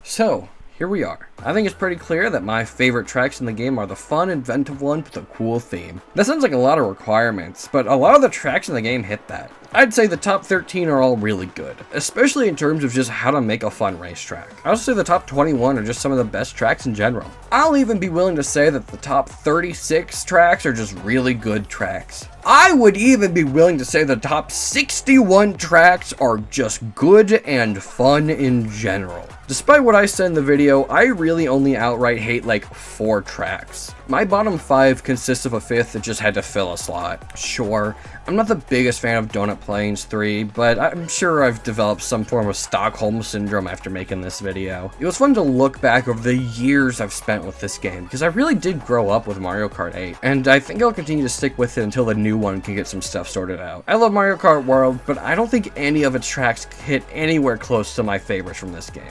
So, here we are. I think it's pretty clear that my favorite tracks in the game are the fun, inventive ones with a cool theme. That sounds like a lot of requirements, but a lot of the tracks in the game hit that. I'd say the top 13 are all really good, especially in terms of just how to make a fun racetrack. I would say the top 21 are just some of the best tracks in general. I'll even be willing to say that the top 36 tracks are just really good tracks. I would even be willing to say the top 61 tracks are just good and fun in general. Despite what I said in the video, I really only outright hate like 4 tracks. My bottom 5 consists of a 5th that just had to fill a slot. Sure, I'm not the biggest fan of Donut Plains 3, but I'm sure I've developed some form of Stockholm Syndrome after making this video. It was fun to look back over the years I've spent with this game, because I really did grow up with Mario Kart 8, and I think I'll continue to stick with it until the new one can get some stuff sorted out. I love Mario Kart World, but I don't think any of its tracks hit anywhere close to my favorites from this game.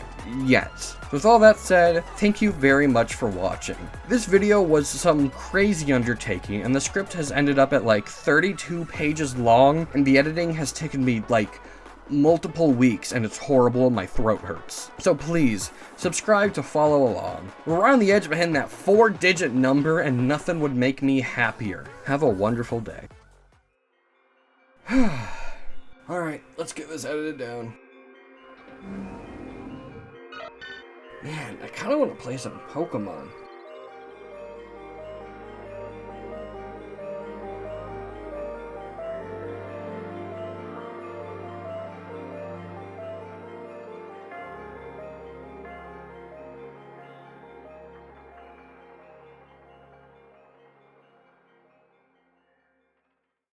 Yet. With all that said, thank you very much for watching. This video was some crazy undertaking, and the script has ended up at like 32 pages long, and the editing has taken me like multiple weeks, and it's horrible and my throat hurts. So please, subscribe to follow along. We're on the edge of hitting that 4-digit number, and nothing would make me happier. Have a wonderful day. Alright, let's get this edited down. Man, I kind of want to play some Pokemon.